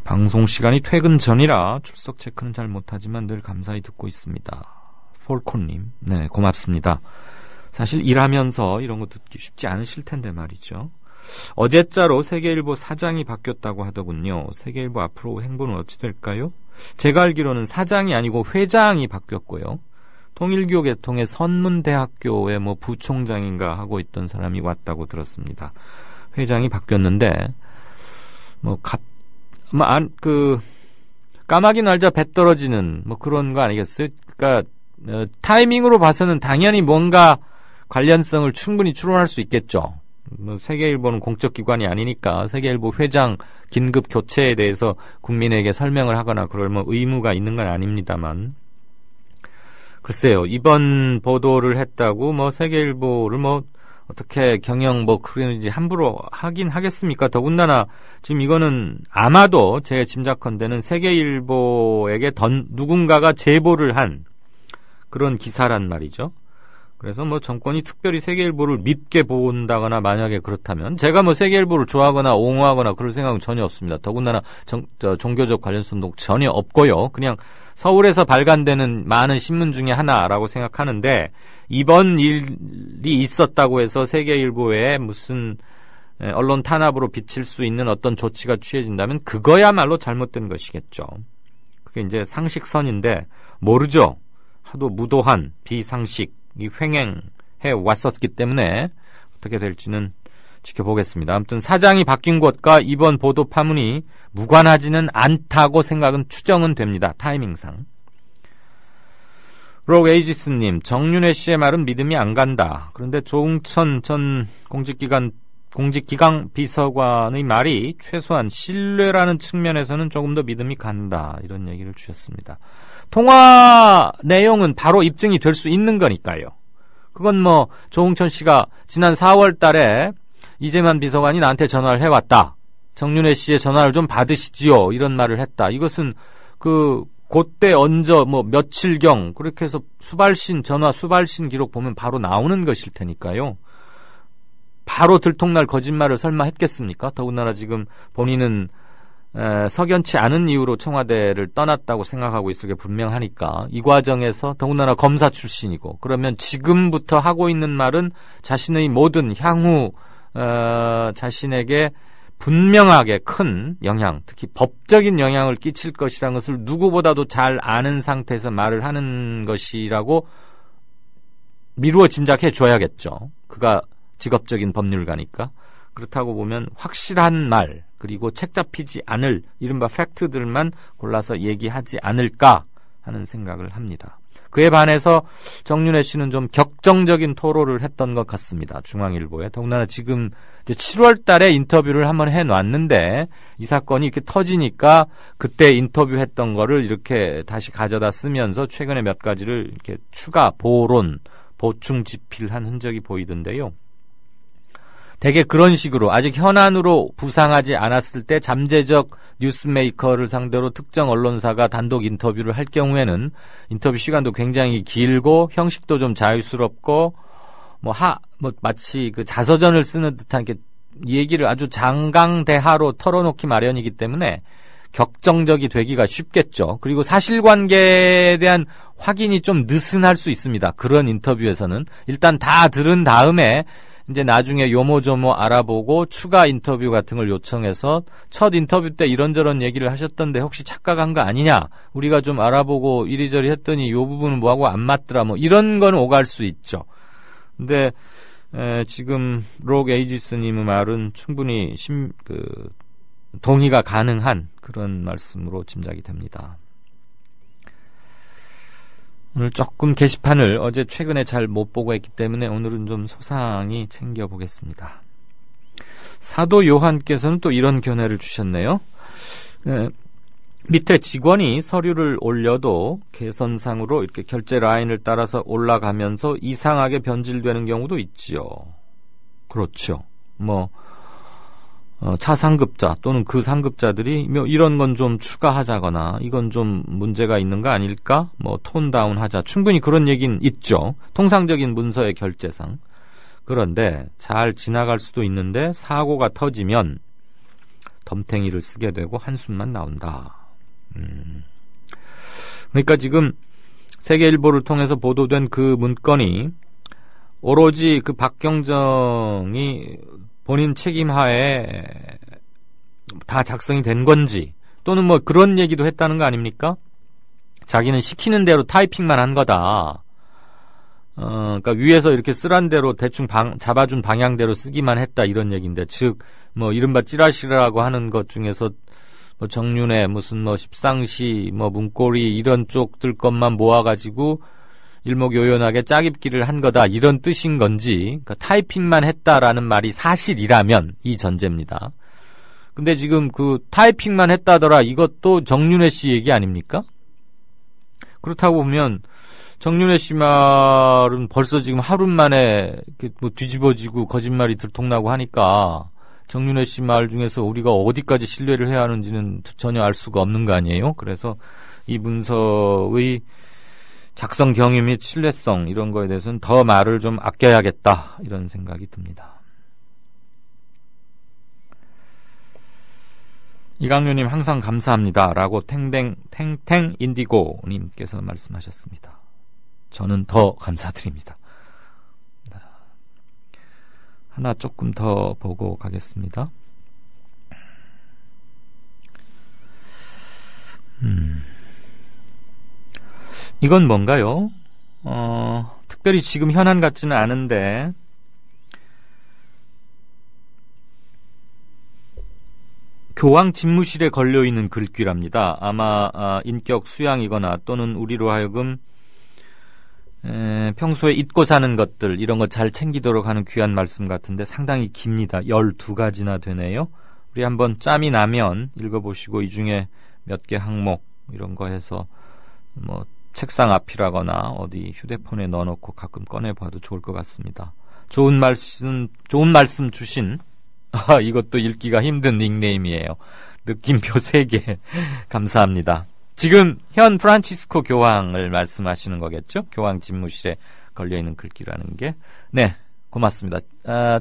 Speaker 2: 방송 시간이 퇴근 전이라 출석 체크는 잘 못하지만 늘 감사히 듣고 있습니다. 폴코님, 네, 고맙습니다. 사실 일하면서 이런 거 듣기 쉽지 않으실 텐데 말이죠. 어제자로 세계일보 사장이 바뀌었다고 하더군요. 세계일보 앞으로 행보는 어찌 될까요? 제가 알기로는 사장이 아니고 회장이 바뀌었고요. 통일교 계통의 선문대학교의 뭐 부총장인가 하고 있던 사람이 왔다고 들었습니다. 회장이 바뀌었는데 까마귀 날자 배 떨어지는 뭐 그런 거 아니겠어요? 그러니까 타이밍으로 봐서는 당연히 뭔가 관련성을 충분히 추론할 수 있겠죠. 세계일보는 공적 기관이 아니니까 세계일보 회장 긴급 교체에 대해서 국민에게 설명을 하거나 그럴 뭐 의무가 있는 건 아닙니다만, 글쎄요, 이번 보도를 했다고 뭐 세계일보를 뭐 어떻게 경영 뭐 그런지 함부로 하긴 하겠습니까? 더군다나 지금 이거는 아마도 제 짐작컨대는 세계일보에게 누군가가 제보를 한 그런 기사란 말이죠. 그래서 뭐 정권이 특별히 세계일보를 밉게 본다거나 만약에 그렇다면, 제가 뭐 세계일보를 좋아하거나 옹호하거나 그럴 생각은 전혀 없습니다. 더군다나 종교적 관련성도 전혀 없고요. 그냥 서울에서 발간되는 많은 신문 중에 하나라고 생각하는데, 이번 일이 있었다고 해서 세계일보에 무슨 언론 탄압으로 비칠 수 있는 어떤 조치가 취해진다면 그거야말로 잘못된 것이겠죠. 그게 이제 상식선인데 모르죠. 하도 무도한 비상식이 횡행해 왔었기 때문에 어떻게 될지는 지켜보겠습니다. 아무튼 사장이 바뀐 것과 이번 보도 파문이 무관하지는 않다고 추정은 됩니다. 타이밍상. 록 에이지스님, 정윤회 씨의 말은 믿음이 안 간다. 그런데 조응천 전 공직기강 비서관의 말이 최소한 신뢰라는 측면에서는 조금 더 믿음이 간다. 이런 얘기를 주셨습니다. 통화 내용은 바로 입증이 될 수 있는 거니까요. 그건 뭐 조응천 씨가 지난 4월 달에 이재만 비서관이 나한테 전화를 해왔다. 정윤회 씨의 전화를 좀 받으시지요. 이런 말을 했다. 이것은 그때 뭐 며칠경 그렇게 해서 전화 수발신 기록 보면 바로 나오는 것일 테니까요. 바로 들통날 거짓말을 설마 했겠습니까? 더군다나 지금 본인은 석연치 않은 이유로 청와대를 떠났다고 생각하고 있을 게 분명하니까, 이 과정에서 더군다나 검사 출신이고, 그러면 지금부터 하고 있는 말은 자신의 모든 향후 자신에게 분명하게 큰 영향, 특히 법적인 영향을 끼칠 것이라는 것을 누구보다도 잘 아는 상태에서 말을 하는 것이라고 미루어 짐작해 줘야겠죠. 그가 직업적인 법률가니까. 그렇다고 보면 확실한 말, 그리고 책 잡히지 않을 이른바 팩트들만 골라서 얘기하지 않을까 하는 생각을 합니다. 그에 반해서 정윤회 씨는 좀 격정적인 토로를 했던 것 같습니다. 중앙일보에. 더군다나 지금 이제 7월 달에 인터뷰를 한번 해놨는데, 이 사건이 이렇게 터지니까 그때 인터뷰했던 거를 이렇게 다시 가져다 쓰면서 최근에 몇 가지를 이렇게 추가 보충 집필한 흔적이 보이던데요. 되게 그런 식으로 아직 현안으로 부상하지 않았을 때 잠재적 뉴스메이커를 상대로 특정 언론사가 단독 인터뷰를 할 경우에는 인터뷰 시간도 굉장히 길고 형식도 좀 자유스럽고 마치 그 자서전을 쓰는 듯한 이렇게 얘기를 아주 장강대하로 털어놓기 마련이기 때문에 격정적이 되기가 쉽겠죠. 그리고 사실관계에 대한 확인이 좀 느슨할 수 있습니다. 그런 인터뷰에서는 일단 다 들은 다음에 이제 나중에 요모조모 알아보고 추가 인터뷰 같은 걸 요청해서, 첫 인터뷰 때 이런저런 얘기를 하셨던데 혹시 착각한 거 아니냐, 우리가 좀 알아보고 이리저리 했더니 요 부분은 뭐하고 안 맞더라, 뭐 이런 건 오갈 수 있죠. 근데 지금 록 에이지스님의 말은 충분히 동의가 가능한 그런 말씀으로 짐작이 됩니다. 오늘 조금 게시판을 어제 최근에 잘 못 보고 했기 때문에 오늘은 좀 소상히 챙겨보겠습니다. 사도 요한께서는 또 이런 견해를 주셨네요. 밑에 직원이 서류를 올려도 개선상으로 이렇게 결제 라인을 따라서 올라가면서 이상하게 변질되는 경우도 있지요. 그렇죠. 차상급자 또는 그 상급자들이 이런 건 좀 추가하자거나 이건 좀 문제가 있는 거 아닐까? 톤다운 하자. 충분히 그런 얘기는 있죠. 통상적인 문서의 결제상. 그런데 잘 지나갈 수도 있는데 사고가 터지면 덤탱이를 쓰게 되고 한숨만 나온다. 그러니까 지금 세계일보를 통해서 보도된 그 문건이 오로지 그 박경정이 본인 책임하에 다 작성이 된 건지, 또는 그런 얘기도 했다는 거 아닙니까? 자기는 시키는 대로 타이핑만 한 거다. 그러니까 위에서 이렇게 쓰란 대로 대충 잡아준 방향대로 쓰기만 했다 이런 얘기인데, 즉 뭐 이른바 찌라시라고 하는 것 중에서 뭐 정윤회 무슨 뭐 십상시 뭐 문고리 이런 쪽들 것만 모아가지고 일목요연하게 짜깁기를 한 거다 이런 뜻인 건지, 그러니까 타이핑만 했다라는 말이 사실이라면 이 전제입니다. 근데 지금 그 타이핑만 했다더라 이것도 정윤회 씨 얘기 아닙니까? 그렇다고 보면 정윤회 씨 말은 벌써 지금 하루 만에 뭐 뒤집어지고 거짓말이 들통나고 하니까 정윤회 씨 말 중에서 우리가 어디까지 신뢰를 해야 하는지는 전혀 알 수가 없는 거 아니에요? 그래서 이 문서의 작성 경위 및 신뢰성 이런 거에 대해서는 더 말을 좀 아껴야겠다 이런 생각이 듭니다. 이강유님 항상 감사합니다 라고 탱탱인디고님께서 말씀하셨습니다. 저는 더 감사드립니다. 하나 조금 더 보고 가겠습니다. 이건 뭔가요? 특별히 지금 현안 같지는 않은데 교황 집무실에 걸려있는 글귀랍니다. 아마 인격 수양이거나 또는 우리로 하여금 평소에 잊고 사는 것들 이런 거 잘 챙기도록 하는 귀한 말씀 같은데 상당히 깁니다. 12가지나 되네요. 우리 한번 짬이 나면 읽어보시고 이 중에 몇 개 항목 이런 거 해서 뭐 책상 앞이라거나 어디 휴대폰에 넣어놓고 가끔 꺼내봐도 좋을 것 같습니다. 좋은 말씀 주신 이것도 읽기가 힘든 닉네임이에요. 느낌표 3개 감사합니다. 지금 현 프란치스코 교황을 말씀하시는 거겠죠? 교황 집무실에 걸려있는 글귀라는 게. 네, 고맙습니다.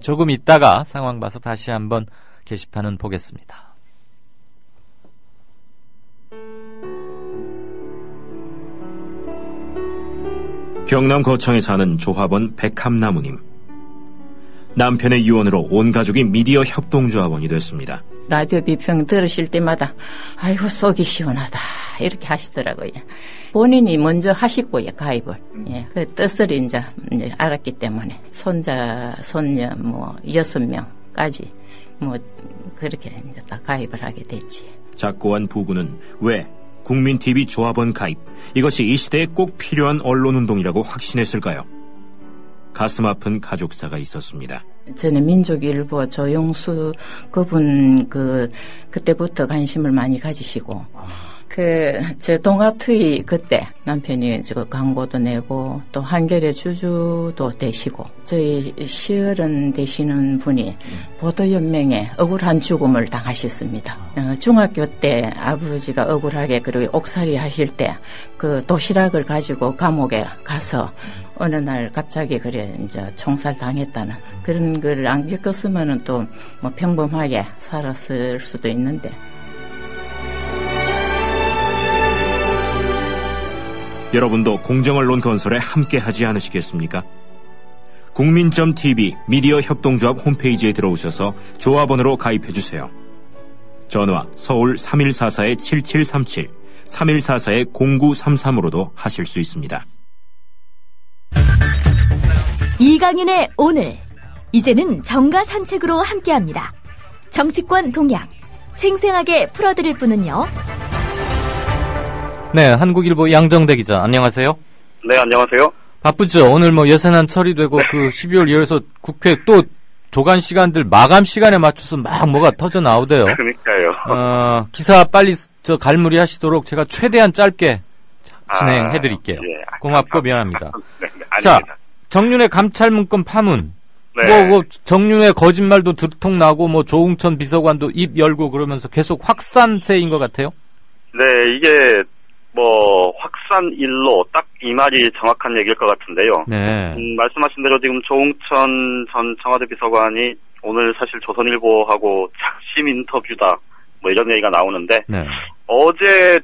Speaker 2: 조금 있다가 상황 봐서 다시 한번 게시판은 보겠습니다.
Speaker 3: 경남 거창에 사는 조합원 백함나무님. 남편의 유언으로 온 가족이 미디어 협동조합원이 됐습니다.
Speaker 10: 라디오 비평 들으실 때마다 아이고 속이 시원하다 이렇게 하시더라고요. 본인이 먼저 하시고요 가입을. 예, 그 뜻을 이제 알았기 때문에 손자 손녀 뭐 6명까지 뭐 그렇게 이제 다 가입을 하게 됐지.
Speaker 3: 작고한 부부는 왜 국민TV 조합원 가입 이것이 이 시대에 꼭 필요한 언론운동이라고 확신했을까요? 가슴 아픈 가족사가 있었습니다.
Speaker 10: 저는 민족일보 조용수 그분 그때부터 관심을 많이 가지시고 저 동아투이 그때 남편이 저 광고도 내고 또 한겨레 주주도 되시고 저희 시어른 되시는 분이 보도연맹에 억울한 죽음을 당하셨습니다. 중학교 때 아버지가 억울하게 그리고 옥살이 하실 때 그 도시락을 가지고 감옥에 가서 어느 날 갑자기 그래 이제 총살 당했다는 그런 걸 안 겪었으면은 또 뭐 평범하게 살았을 수도 있는데.
Speaker 3: 여러분도 공정언론 건설에 함께하지 않으시겠습니까? 국민.tv 미디어 협동조합 홈페이지에 들어오셔서 조합원으로 가입해주세요. 전화 서울 3144-7737, 3144-0933으로도 하실 수 있습니다.
Speaker 4: 이강윤의 오늘, 이제는 정가 산책으로 함께합니다. 정치권 동향, 생생하게 풀어드릴 분은요.
Speaker 2: 네, 한국일보 양정대 기자, 안녕하세요.
Speaker 11: 네, 안녕하세요.
Speaker 2: 바쁘죠? 오늘 뭐 예산안 처리되고 네. 그 12월 1일에서 국회 또 조간 시간들 마감 시간에 맞춰서 막 뭐가 터져 나오대요.
Speaker 11: 그러니까요.
Speaker 2: 기사 빨리 갈무리 하시도록 제가 최대한 짧게 진행해 드릴게요.
Speaker 11: 예,
Speaker 2: 고맙고 미안합니다.
Speaker 11: 네,
Speaker 2: 자, 정윤회 감찰 문건 파문.
Speaker 11: 네.
Speaker 2: 뭐 정윤회 거짓말도 들통나고 뭐 조응천 비서관도 입 열고 그러면서 계속 확산세인 것 같아요.
Speaker 11: 네, 이게 뭐 확산 일로 딱 이 말이 정확한 얘기일 것 같은데요.
Speaker 2: 네.
Speaker 11: 말씀하신 대로 지금 조응천 전 청와대 비서관이 오늘 사실 조선일보하고 작심 인터뷰다 뭐 이런 얘기가 나오는데
Speaker 2: 네.
Speaker 11: 어제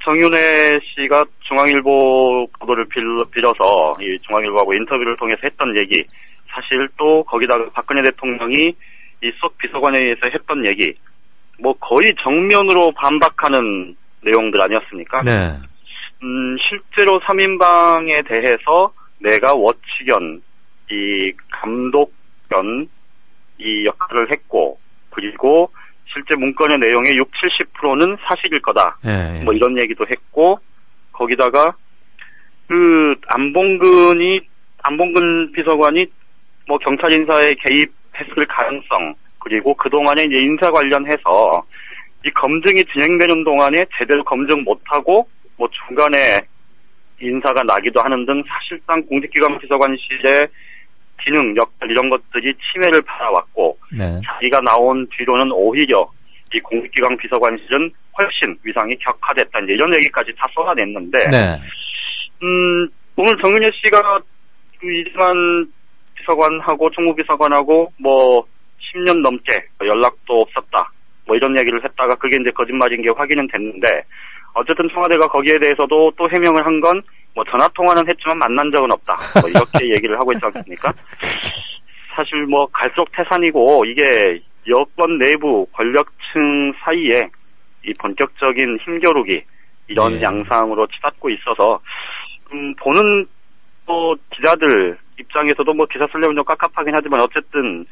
Speaker 11: 정윤회 씨가 중앙일보 보도를 빌어서 이 중앙일보하고 인터뷰를 통해서 했던 얘기, 사실 또 거기다가 박근혜 대통령이 이 속 비서관에 의해서 했던 얘기, 뭐 거의 정면으로 반박하는 내용들 아니었습니까?
Speaker 2: 네.
Speaker 11: 실제로 3인방에 대해서 내가 워치견, 이 감독견 이 역할을 했고, 그리고 실제 문건의 내용의 60-70%는 사실일 거다.
Speaker 2: 예, 예.
Speaker 11: 뭐 이런 얘기도 했고, 거기다가 그 안봉근 비서관이 뭐 경찰 인사에 개입했을 가능성, 그리고 그동안에 이제 인사 관련해서 이 검증이 진행되는 동안에 제대로 검증 못하고 뭐 중간에 인사가 나기도 하는 등 사실상 공직기관 비서관실의 기능, 역할 이런 것들이 침해를 받아왔고,
Speaker 2: 네.
Speaker 11: 자기가 나온 뒤로는 오히려 이 공직기관 비서관실은 훨씬 위상이 격화됐다, 이제 이런 얘기까지 다 쏟아냈는데,
Speaker 2: 네.
Speaker 11: 오늘 정윤혜 씨가 그 이승만 비서관하고 총무비서관하고 뭐 10년 넘게 연락도 없었다, 뭐 이런 얘기를 했다가 그게 이제 거짓말인 게 확인은 됐는데, 어쨌든 청와대가 거기에 대해서도 또 해명을 한 건 뭐 전화 통화는 했지만 만난 적은 없다, 뭐 이렇게 얘기를 하고 있지 않습니까? 사실 뭐 갈수록 태산이고, 이게 여권 내부 권력층 사이에 이 본격적인 힘겨루기 이런 양상으로 치닫고 있어서 보는 또 기자들 입장에서도 뭐 기사 쓰려면 좀 깝깝하긴 하지만, 어쨌든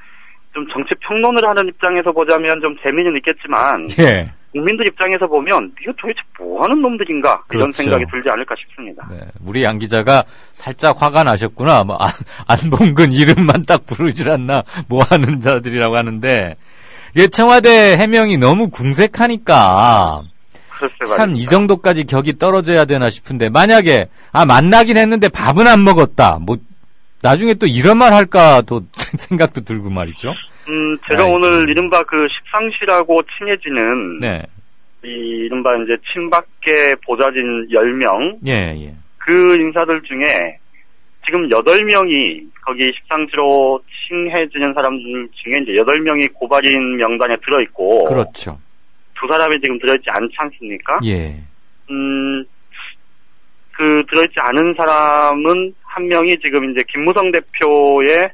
Speaker 11: 좀 정치 평론을 하는 입장에서 보자면 좀 재미는 있겠지만,
Speaker 2: 예. 국민들
Speaker 11: 입장에서 보면 이거 도대체 뭐하는 놈들인가, 이런
Speaker 2: 그렇죠.
Speaker 11: 생각이 들지 않을까 싶습니다.
Speaker 2: 네. 우리 양 기자가 살짝 화가 나셨구나. 뭐 안봉근 이름만 딱 부르질 않나 뭐 하는 자들이라고 하는데, 이게 청와대 해명이 너무 궁색하니까 참 이 정도까지 격이 떨어져야 되나 싶은데, 만약에 만나긴 했는데 밥은 안 먹었다, 뭐 나중에 또 이런 말 할까 또 생각도 들고 말이죠.
Speaker 11: 제가 오늘 이른바 그 십상시라고 칭해지는,
Speaker 2: 네.
Speaker 11: 이 이른바 이제 친박계 보좌진 10명,
Speaker 2: 예, 예.
Speaker 11: 그 인사들 중에 지금 8명이 거기 십상시로 칭해지는 사람들 중에 이제 8명이 고발인 명단에 들어있고,
Speaker 2: 그렇죠.
Speaker 11: 2사람이 지금 들어있지 않지 않습니까?
Speaker 2: 예.
Speaker 11: 그 들어있지 않은 사람은 한 명이 지금 이제 김무성 대표의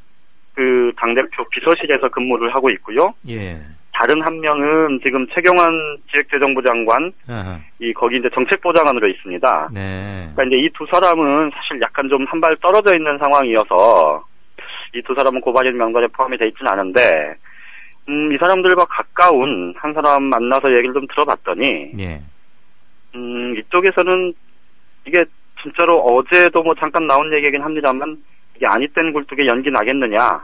Speaker 11: 그 당대표 비서실에서 근무를 하고 있고요.
Speaker 2: 예.
Speaker 11: 다른 한 명은 지금 최경환 기획재정부 장관, 이 거기 이제 정책보좌관으로 있습니다.
Speaker 2: 네.
Speaker 11: 그러니까 이제 이 두 사람은 사실 약간 좀 한 발 떨어져 있는 상황이어서 이 두 사람은 고발인 명단에 포함이 돼 있지는 않은데, 이 사람들과 가까운 한 사람 만나서 얘기를 좀 들어봤더니,
Speaker 2: 예.
Speaker 11: 이쪽에서는 이게 진짜로 어제도 뭐 잠깐 나온 얘기이긴 합니다만, 이게 아니땐 굴뚝에 연기 나겠느냐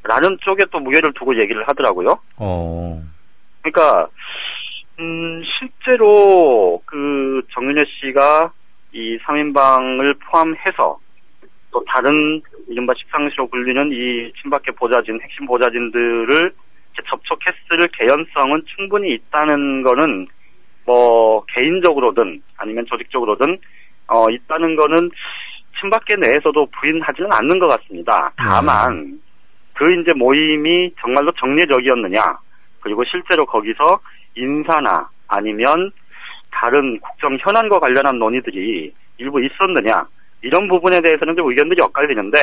Speaker 11: 라는 쪽에 또 무게를 두고 얘기를 하더라고요. 그러니까 실제로 그 정윤혜 씨가 이 3인방을 포함해서 또 다른 이른바 십상시로 불리는 이 친박계 보좌진, 핵심 보좌진들을 접촉했을 개연성은 충분히 있다는 거는 뭐 개인적으로든 아니면 조직적으로든 있다는 거는 친박계 내에서도 부인하지는 않는 것 같습니다. 다만 그 이제 모임이 정말로 정례적이었느냐, 그리고 실제로 거기서 인사나 아니면 다른 국정 현안과 관련한 논의들이 일부 있었느냐, 이런 부분에 대해서는 좀 의견들이 엇갈리는데,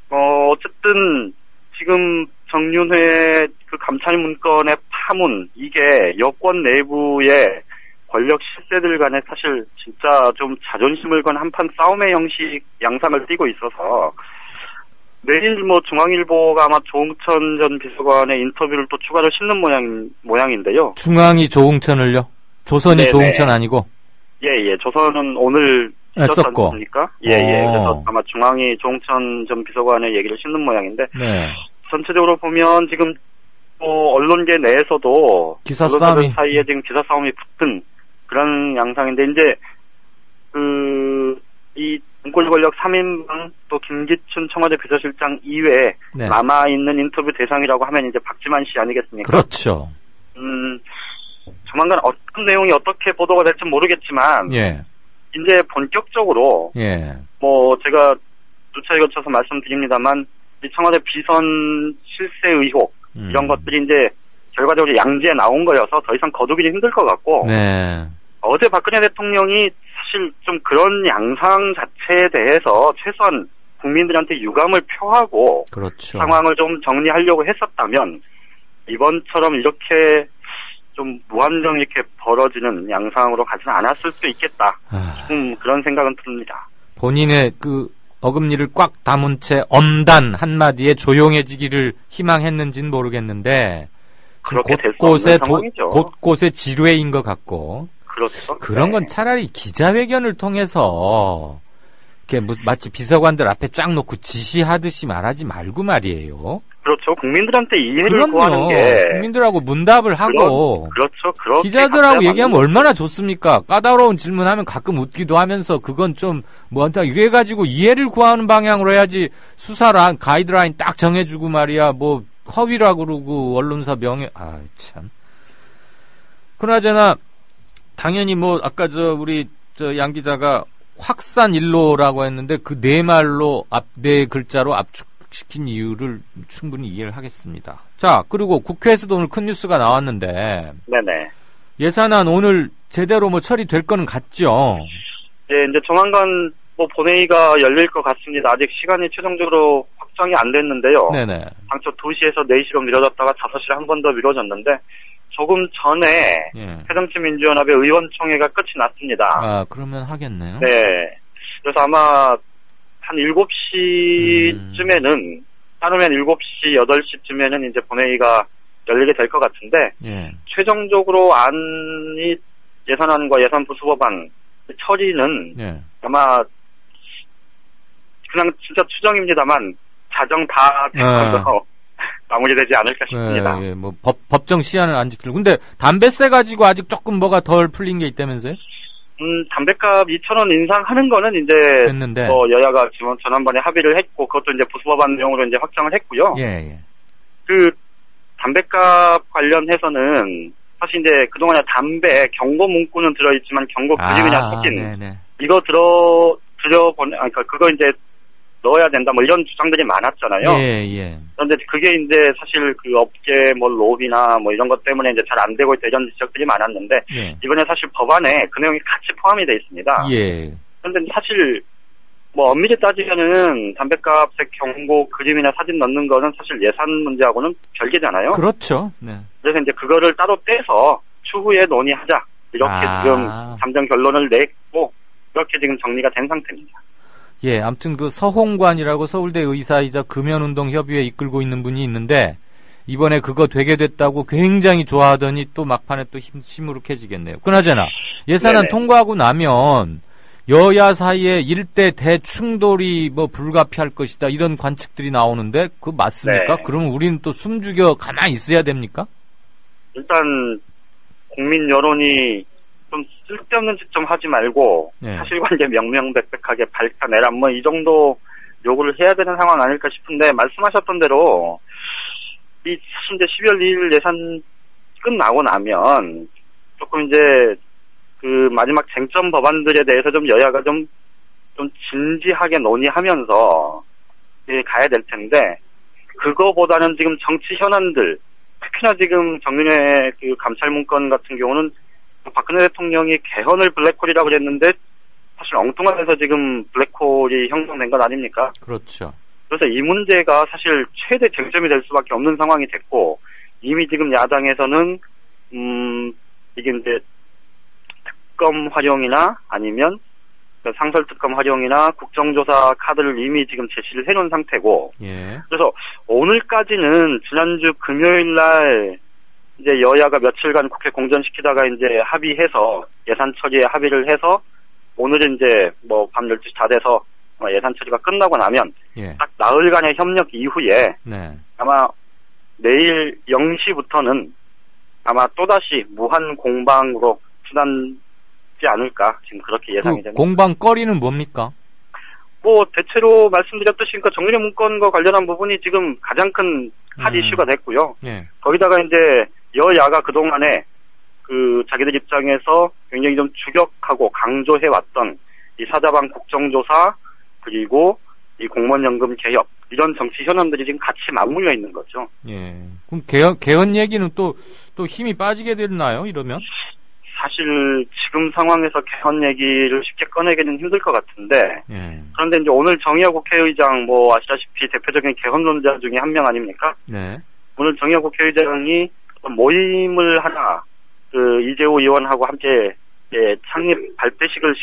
Speaker 11: 어쨌든 지금 정윤회 그 감찰 문건의 파문, 이게 여권 내부의 권력 실세들 간에 사실 진짜 좀 자존심을 건 한판 싸움의 형식 양상을 띠고 있어서, 내일 뭐 중앙일보가 아마 조응천 전 비서관의 인터뷰를 또 추가로 싣는 모양인데요.
Speaker 2: 중앙이 조응천을요? 조선이
Speaker 11: 네네.
Speaker 2: 조응천 아니고?
Speaker 11: 예. 조선은 오늘
Speaker 2: 썼고.
Speaker 11: 않습니까? 예. 그래서 아마 중앙이 조응천 전 비서관의 얘기를 싣는 모양인데,
Speaker 2: 네.
Speaker 11: 전체적으로 보면 지금 뭐 언론계 내에서도
Speaker 2: 기사
Speaker 11: 언론사들
Speaker 2: 싸움이
Speaker 11: 사이에 지금 기사 싸움이 붙은 그런 양상인데, 이제 이 문고리 권력 3인방 또 김기춘 청와대 비서실장 이외에
Speaker 2: 네.
Speaker 11: 남아있는 인터뷰 대상이라고 하면 이제 박지만 씨 아니겠습니까?
Speaker 2: 그렇죠.
Speaker 11: 조만간 어떤 내용이 어떻게 보도가 될지 모르겠지만,
Speaker 2: 예.
Speaker 11: 이제 본격적으로
Speaker 2: 예.
Speaker 11: 뭐 제가 누차에 걸쳐서 말씀드립니다만, 이 청와대 비선 실세 의혹 이런 것들이 이제 결과적으로 양지에 나온 거여서 더 이상 거두기는 힘들 것 같고,
Speaker 2: 네.
Speaker 11: 어제 박근혜 대통령이 사실 좀 그런 양상 자체에 대해서 최소한 국민들한테 유감을 표하고
Speaker 2: 그렇죠.
Speaker 11: 상황을 좀 정리하려고 했었다면, 이번처럼 이렇게 좀 무한정 이렇게 벌어지는 양상으로 가지는 않았을 수 있겠다. 그런 생각은 듭니다.
Speaker 2: 본인의 그 어금니를 꽉 다문 채 엄단 한마디에 조용해지기를 희망했는지는 모르겠는데
Speaker 11: 그렇게 될 수 없는 상황이죠.
Speaker 2: 곳곳에 지뢰인 것 같고
Speaker 11: 그렇죠.
Speaker 2: 그런 건 차라리 기자회견을 통해서 이렇게 마치 비서관들 앞에 쫙 놓고 지시하듯이 말하지 말고 말이에요.
Speaker 11: 그렇죠. 국민들한테 이해를
Speaker 2: 그럼요.
Speaker 11: 구하는 게
Speaker 2: 국민들하고 문답을 하고
Speaker 11: 그렇죠. 그렇게
Speaker 2: 기자들하고 얘기하면
Speaker 11: 맞는
Speaker 2: 얼마나 좋습니까? 까다로운 질문하면 가끔 웃기도 하면서 그건 좀 뭐한다 이래가지고 이해를 구하는 방향으로 해야지 수사란 가이드라인 딱 정해주고 말이야 뭐 허위라 그러고 언론사 명예 참. 그나저나 당연히 뭐 아까 우리 양 기자가 확산일로라고 했는데 그 네 말로 네 글자로 압축시킨 이유를 충분히 이해를 하겠습니다. 자, 그리고 국회에서도 오늘 큰 뉴스가 나왔는데
Speaker 11: 네네.
Speaker 2: 예산안 오늘 제대로 뭐 처리될 거는 같죠?
Speaker 11: 네, 이제 조만간 뭐 본회의가 열릴 것 같습니다. 아직 시간이 최종적으로 확정이 안 됐는데요.
Speaker 2: 네네.
Speaker 11: 당초 2시에서 4시로 미뤄졌다가 5시로 한 번 더 미뤄졌는데 조금 전에 새정치민주연합의 의원총회가 끝이 났습니다.
Speaker 2: 아, 그러면 하겠네요.
Speaker 11: 네. 그래서 아마 한 7시쯤에는 따르면 7시, 8시쯤에는 이제 본회의가 열리게 될 것 같은데 최종적으로 예산안과 예산부수법안 처리는 아마 그냥 진짜 추정입니다만 자정 다 되면서 마무리되지 않을까 싶습니다.
Speaker 2: 예, 뭐 법정 시한을 안 지키려고. 근데 담배세 가지고 아직 조금 뭐가 덜 풀린 게 있다면서요?
Speaker 11: 담배값 2,000원 인상하는 거는 이제
Speaker 2: 됐는데.
Speaker 11: 여야가 지난번에 합의를 했고 그것도 이제 부수법안 내용으로 이제 확정을 했고요.
Speaker 2: 예.
Speaker 11: 그 담배값 관련해서는 사실 이제 그동안에 담배 경고 문구는 들어있지만 경고 그림이나 사진 이거 그러니까 그거 이제 넣어야 된다 뭐 이런 주장들이 많았잖아요.
Speaker 2: 예.
Speaker 11: 그런데 그게 이제 사실 그 업계 뭐 로비나 뭐 이런 것 때문에 이제 잘 안 되고 있다 이런 지적들이 많았는데 이번에 사실 법안에 그 내용이 같이 포함이 돼 있습니다.
Speaker 2: 예.
Speaker 11: 그런데 사실 뭐 엄밀히 따지면은 담배값에 경고 그림이나 사진 넣는 거는 사실 예산 문제하고는 별개잖아요.
Speaker 2: 그렇죠. 네.
Speaker 11: 그래서 이제 그거를 따로 떼서 추후에 논의하자 이렇게 지금 잠정 결론을 냈고 그렇게 지금 정리가 된 상태입니다.
Speaker 2: 예, 아무튼 그 서홍관이라고 서울대 의사이자 금연운동협의회 이끌고 있는 분이 있는데 이번에 그거 되게 됐다고 굉장히 좋아하더니 또 막판에 또 시무룩해지겠네요. 그나저나 예산안 통과하고 나면 여야 사이에 일대 대충돌이 뭐 불가피할 것이다 이런 관측들이 나오는데 그거 맞습니까? 그러면 우리는 또 숨죽여 가만히 있어야 됩니까?
Speaker 11: 일단 국민 여론이 좀 쓸데없는 짓 좀 하지 말고 사실관계 명명백백하게 밝혀내라 뭐 이 정도 요구를 해야 되는 상황 아닐까 싶은데 말씀하셨던 대로 사실 이제 12월 2일 예산 끝나고 나면 조금 이제 그 마지막 쟁점 법안들에 대해서 좀 여야가 좀 진지하게 논의하면서 가야 될 텐데 그거보다는 지금 정치 현안들 특히나 지금 정윤회 그 감찰 문건 같은 경우는 박근혜 대통령이 개헌을 블랙홀이라고 그랬는데 사실 엉뚱하면서 지금 블랙홀이 형성된 건 아닙니까?
Speaker 2: 그렇죠.
Speaker 11: 그래서 이 문제가 사실 최대 쟁점이 될 수밖에 없는 상황이 됐고 이미 지금 야당에서는 이게 이제 특검 활용이나 아니면 상설특검 활용이나 국정조사 카드를 이미 지금 제시를 해놓은 상태고 그래서 오늘까지는 지난주 금요일 날 이제 여야가 며칠간 국회 공전시키다가 이제 합의해서 예산 처리에 합의를 해서 오늘은 이제 뭐 밤 12시 다 돼서 예산 처리가 끝나고 나면 딱 나흘간의 협력 이후에 아마 내일 0시부터는 아마 또다시 무한 공방으로 추단지 않을까 지금 그렇게 예상이 됩니다.
Speaker 2: 공방거리는 뭡니까?
Speaker 11: 뭐 대체로 말씀드렸듯이 그러니까 정윤회 문건과 관련한 부분이 지금 가장 큰 핫 이슈가 됐고요. 거기다가 이제 여야가 그동안에 그 자기들 입장에서 굉장히 좀 주격하고 강조해왔던 이 사자방 국정조사 그리고 이 공무원연금 개혁 이런 정치 현안들이 지금 같이 맞물려 있는 거죠.
Speaker 2: 그럼 개헌 얘기는 또 힘이 빠지게 되나요? 이러면?
Speaker 11: 사실 지금 상황에서 개헌 얘기를 쉽게 꺼내기는 힘들 것 같은데 그런데 이제 오늘 정의화 국회의장 뭐 아시다시피 대표적인 개헌론자 중에 한 명 아닙니까? 오늘 정의화 국회의장이 모임을 하나 그 이재호 의원하고 함께 창립 발대식을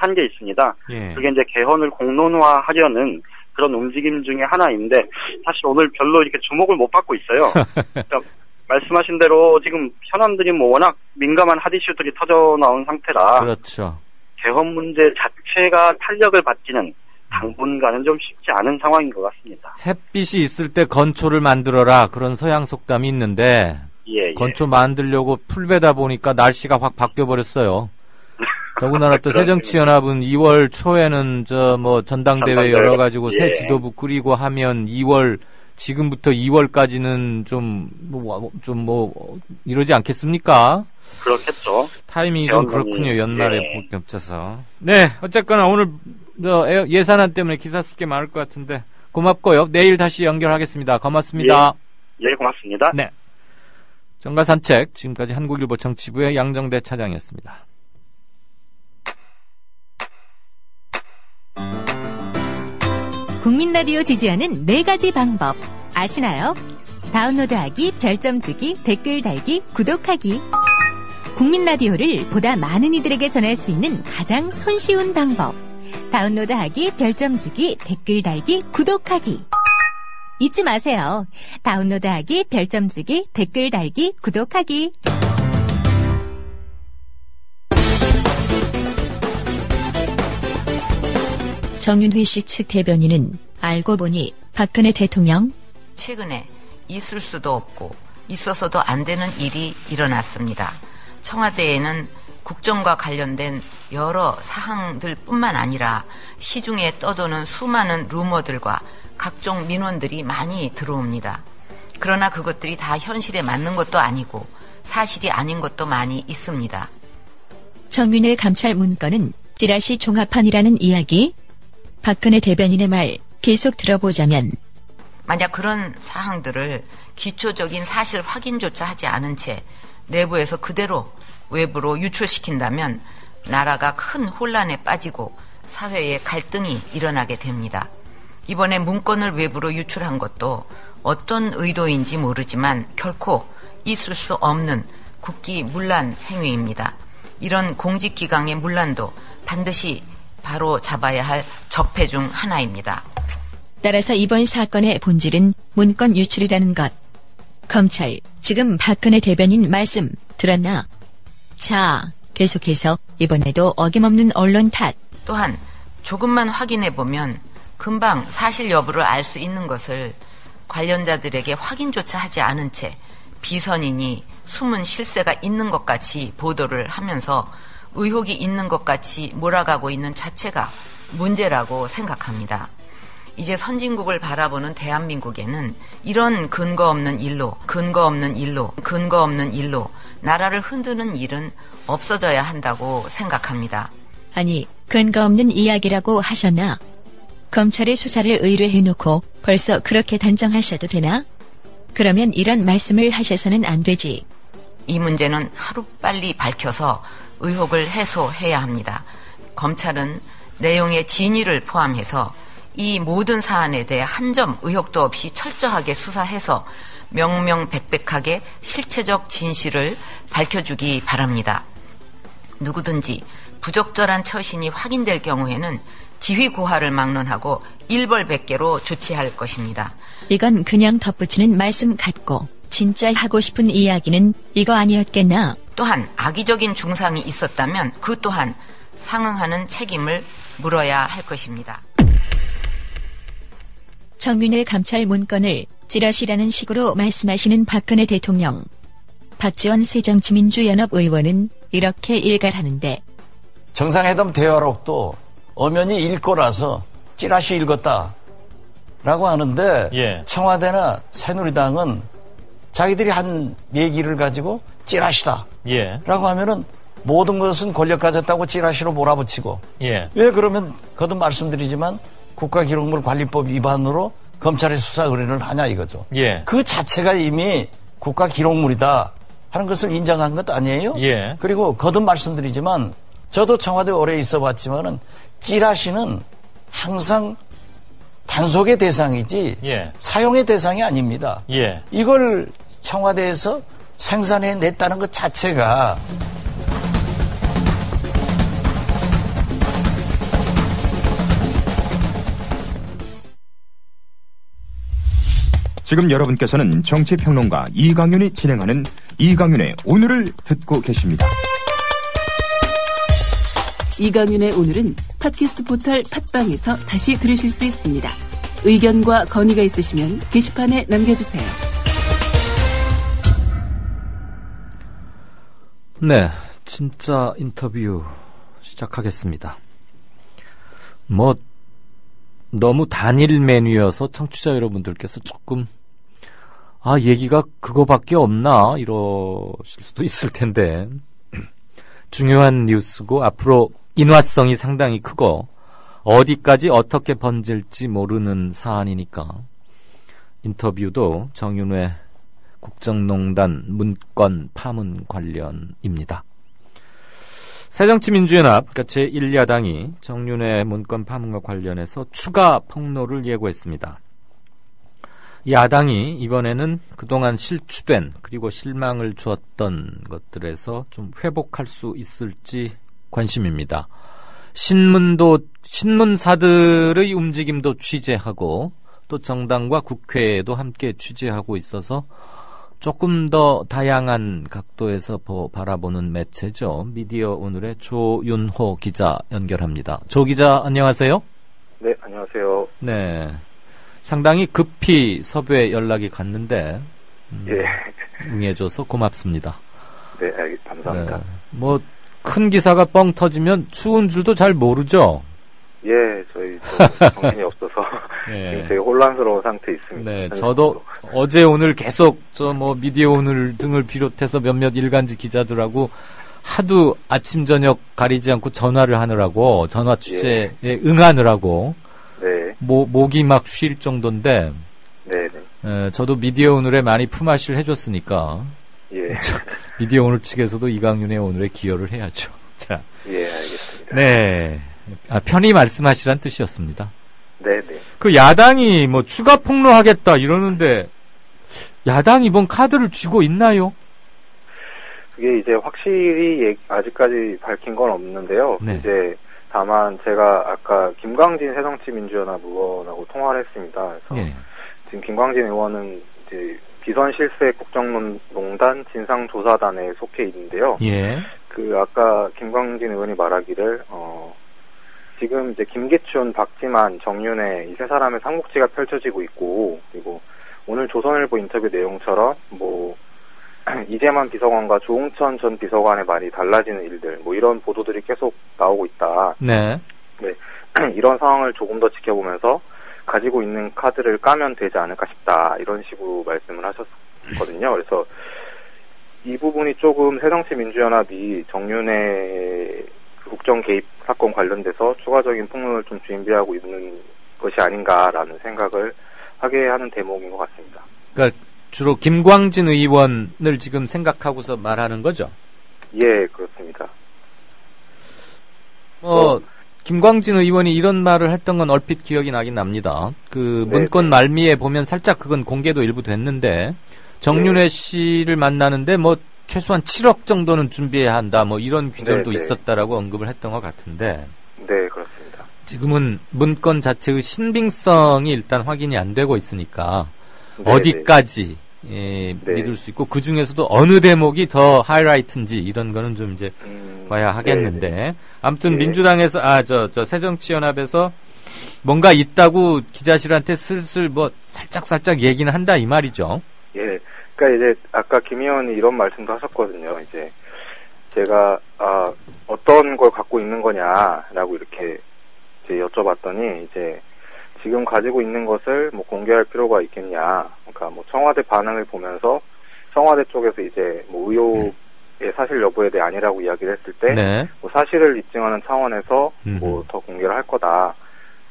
Speaker 11: 한 게 있습니다.
Speaker 2: 예.
Speaker 11: 그게 이제 개헌을 공론화하려는 그런 움직임 중에 하나인데 사실 오늘 별로 이렇게 주목을 못 받고 있어요. 그러니까 말씀하신 대로 지금 현안들이 뭐 워낙 민감한 핫 이슈들이 터져 나온 상태라
Speaker 2: 그렇죠.
Speaker 11: 개헌 문제 자체가 탄력을 받기는 당분간은 좀 쉽지 않은 상황인 것 같습니다.
Speaker 2: 햇빛이 있을 때 건초를 만들어라 그런 서양 속담이 있는데
Speaker 11: 예.
Speaker 2: 건초 만들려고 풀베다 보니까 날씨가 확 바뀌어버렸어요. 더군다나 또 새정치연합은 2월 초에는 전당대회 열어가지고 새 지도부 꾸리고 하면 지금부터 2월까지는 좀 이러지 않겠습니까?
Speaker 11: 그렇겠죠.
Speaker 2: 타이밍이 좀 그렇군요. 연말에 겹쳐서. 네, 어쨌거나 오늘 예산안 때문에 기사 쓸 게 많을 것 같은데 고맙고요. 내일 다시 연결하겠습니다. 고맙습니다.
Speaker 11: 예, 고맙습니다.
Speaker 2: 네. 정가산책 지금까지 한국일보 정치부의 양정대 차장이었습니다.
Speaker 5: 국민라디오 지지하는 4가지 방법 아시나요? 다운로드하기, 별점 주기, 댓글 달기, 구독하기. 국민라디오를 보다 많은 이들에게 전할 수 있는 가장 손쉬운 방법. 다운로드하기, 별점 주기, 댓글 달기, 구독하기. 잊지 마세요. 다운로드하기, 별점 주기, 댓글 달기, 구독하기.
Speaker 12: 정윤회 씨 측 대변인은 알고 보니 박근혜 대통령
Speaker 10: 최근에 있을 수도 없고 있어서도 안 되는 일이 일어났습니다. 청와대에는 국정과 관련된 여러 사항들뿐만 아니라 시중에 떠도는 수많은 루머들과 각종 민원들이 많이 들어옵니다. 그러나 그것들이 다 현실에 맞는 것도 아니고 사실이 아닌 것도 많이 있습니다.
Speaker 12: 정윤회 감찰 문건은 찌라시 종합판이라는 이야기. 박근혜 대변인의 말 계속 들어보자면
Speaker 10: 만약 그런 사항들을 기초적인 사실 확인조차 하지 않은 채 내부에서 그대로 외부로 유출시킨다면 나라가 큰 혼란에 빠지고 사회에 갈등이 일어나게 됩니다. 이번에 문건을 외부로 유출한 것도 어떤 의도인지 모르지만 결코 있을 수 없는 국기문란 행위입니다. 이런 공직기강의 문란도 반드시 바로 잡아야 할 적폐 중 하나입니다.
Speaker 12: 따라서 이번 사건의 본질은 문건 유출이라는 것. 검찰, 지금 박근혜 대변인 말씀 들었나? 자, 계속해서 이번에도 어김없는 언론 탓.
Speaker 10: 또한 조금만 확인해보면 금방 사실 여부를 알 수 있는 것을 관련자들에게 확인조차 하지 않은 채 비선인이 숨은 실세가 있는 것 같이 보도를 하면서 의혹이 있는 것 같이 몰아가고 있는 자체가 문제라고 생각합니다. 이제 선진국을 바라보는 대한민국에는 이런 근거 없는 일로 나라를 흔드는 일은 없어져야 한다고 생각합니다.
Speaker 12: 아니, 근거 없는 이야기라고 하셨나? 검찰의 수사를 의뢰해놓고 벌써 그렇게 단정하셔도 되나? 그러면 이런 말씀을 하셔서는 안 되지.
Speaker 10: 이 문제는 하루빨리 밝혀서 의혹을 해소해야 합니다. 검찰은 내용의 진위를 포함해서 이 모든 사안에 대해 한 점 의혹도 없이 철저하게 수사해서 명명백백하게 실체적 진실을 밝혀주기 바랍니다. 누구든지 부적절한 처신이 확인될 경우에는 지휘고하를 막론하고 일벌백계로 조치할 것입니다.
Speaker 12: 이건 그냥 덧붙이는 말씀 같고 진짜 하고 싶은 이야기는 이거 아니었겠나?
Speaker 10: 또한 악의적인 중상이 있었다면 그 또한 상응하는 책임을 물어야 할 것입니다.
Speaker 12: 정윤회 감찰 문건을 찌라시라는 식으로 말씀하시는 박근혜 대통령. 박지원 새정치민주연합 의원은 이렇게 일갈하는데
Speaker 13: 정상회담 대화록도 엄연히 읽고나서 찌라시 읽었다 라고 하는데 청와대나 새누리당은 자기들이 한 얘기를 가지고 찌라시다 라고 하면은 모든 것은 권력 가졌다고 찌라시로 몰아붙이고 왜 그러면 거듭 말씀드리지만 국가기록물관리법 위반으로 검찰에 수사 의뢰를 하냐 이거죠. 그 자체가 이미 국가기록물이다 하는 것을 인정한 것 아니에요? 그리고 거듭 말씀드리지만 저도 청와대 오래 있어봤지만은 찌라시는 항상 단속의 대상이지 사용의 대상이 아닙니다. 이걸 청와대에서 생산해냈다는 것 자체가
Speaker 1: 지금 여러분께서는 정치평론가 이강윤이 진행하는 이강윤의 오늘을 듣고 계십니다.
Speaker 6: 이강윤의 오늘은 팟캐스트 포털 팟빵에서 다시 들으실 수 있습니다. 의견과 건의가 있으시면 게시판에 남겨주세요.
Speaker 2: 네, 진짜 인터뷰 시작하겠습니다. 너무 단일 메뉴여서 청취자 여러분들께서 조금 얘기가 그거밖에 없나 이러실 수도 있을 텐데 중요한 뉴스고 앞으로 인화성이 상당히 크고 어디까지 어떻게 번질지 모르는 사안이니까 인터뷰도 정윤회 국정농단 문건 파문 관련입니다. 새정치민주연합, 그러니까 제1야당이 정윤회 문건 파문과 관련해서 추가 폭로를 예고했습니다. 야당이 이번에는 그동안 실추된 그리고 실망을 주었던 것들에서 좀 회복할 수 있을지 관심입니다. 신문사들의 움직임도 취재하고 또 정당과 국회에도 함께 취재하고 있어서 조금 더 다양한 각도에서 바라보는 매체죠. 미디어 오늘의 조윤호 기자 연결합니다. 조 기자 안녕하세요.
Speaker 14: 네, 안녕하세요.
Speaker 2: 네, 상당히 급히 섭외 연락이 갔는데
Speaker 14: 예.
Speaker 2: 응해줘서 고맙습니다.
Speaker 14: 네, 감사합니다.
Speaker 2: 네, 큰 기사가 뻥 터지면 추운 줄도 잘 모르죠?
Speaker 14: 예, 저희 정신이 없어서 지금 되게 혼란스러운 상태에 있습니다.
Speaker 2: 네, 저도 어제 오늘 계속 미디어 오늘 등을 비롯해서 몇몇 일간지 기자들하고 하도 아침 저녁 가리지 않고 전화를 하느라고 전화 취재에 응하느라고
Speaker 14: 네.
Speaker 2: 목이 막 쉴 정도인데
Speaker 14: 네.
Speaker 2: 저도 미디어 오늘에 많이 품앗이를 해줬으니까
Speaker 14: 예.
Speaker 2: 미디어 오늘 측에서도 이강윤의 오늘에 기여를 해야죠. 자,
Speaker 14: 예, 알겠습니다.
Speaker 2: 네. 편히 말씀하시란 뜻이었습니다.
Speaker 14: 네.
Speaker 2: 그 야당이 추가 폭로하겠다 이러는데 야당이 이번 카드를 쥐고 있나요?
Speaker 14: 그게 이제 확실히 아직까지 밝힌 건 없는데요.
Speaker 2: 네.
Speaker 14: 이제 다만 제가 아까 김광진 새정치민주연합 의원하고 통화를 했습니다. 그래서 지금 김광진 의원은 이제 비선실세 국정농단 진상조사단에 속해 있는데요.
Speaker 2: 예.
Speaker 14: 아까 김광진 의원이 말하기를 지금 이제 김기춘, 박지만, 정윤회 이 세 사람의 삼국지가 펼쳐지고 있고, 그리고 오늘 조선일보 인터뷰 내용처럼 이재만 비서관과 조응천 전 비서관의 말이 달라지는 일들, 이런 보도들이 계속 나오고 있다.
Speaker 2: 네.
Speaker 14: 네. 이런 상황을 조금 더 지켜보면서 가지고 있는 카드를 까면 되지 않을까 싶다. 이런 식으로 말씀을 하셨거든요. 그래서 이 부분이 조금 새정치민주연합이 정윤회 국정 개입 사건 관련돼서 추가적인 폭로를 좀 준비하고 있는 것이 아닌가라는 생각을 하게 하는 대목인 것 같습니다.
Speaker 2: 그러니까 주로 김광진 의원을 지금 생각하고서 말하는 거죠?
Speaker 14: 예, 그렇습니다.
Speaker 2: 김광진 의원이 이런 말을 했던 건 얼핏 기억이 나긴 납니다. 문건 말미에 보면 살짝 그건 공개도 일부 됐는데 정윤회 씨를 만나는데 최소한 7억 정도는 준비해야 한다. 이런 규정도 있었다라고 언급을 했던 것 같은데.
Speaker 14: 네, 그렇습니다.
Speaker 2: 지금은 문건 자체의 신빙성이 일단 확인이 안 되고 있으니까 어디까지 믿을 수 있고 그 중에서도 어느 대목이 더 하이라이트인지 이런 거는 좀 이제 봐야 하겠는데. 아무튼 민주당에서 새정치연합에서 뭔가 있다고 기자실한테 슬슬 살짝 얘기는 한다 이 말이죠.
Speaker 14: 예. 그러니까 이제 아까 김 의원이 이런 말씀도 하셨거든요. 이제 제가 어떤 걸 갖고 있는 거냐라고 이렇게 이제 여쭤봤더니 이제 지금 가지고 있는 것을 공개할 필요가 있겠냐. 그러니까 청와대 반응을 보면서 청와대 쪽에서 이제 의혹의 사실 여부에 대해 아니라고 이야기를 했을 때 사실을 입증하는 차원에서 더 공개를 할 거다.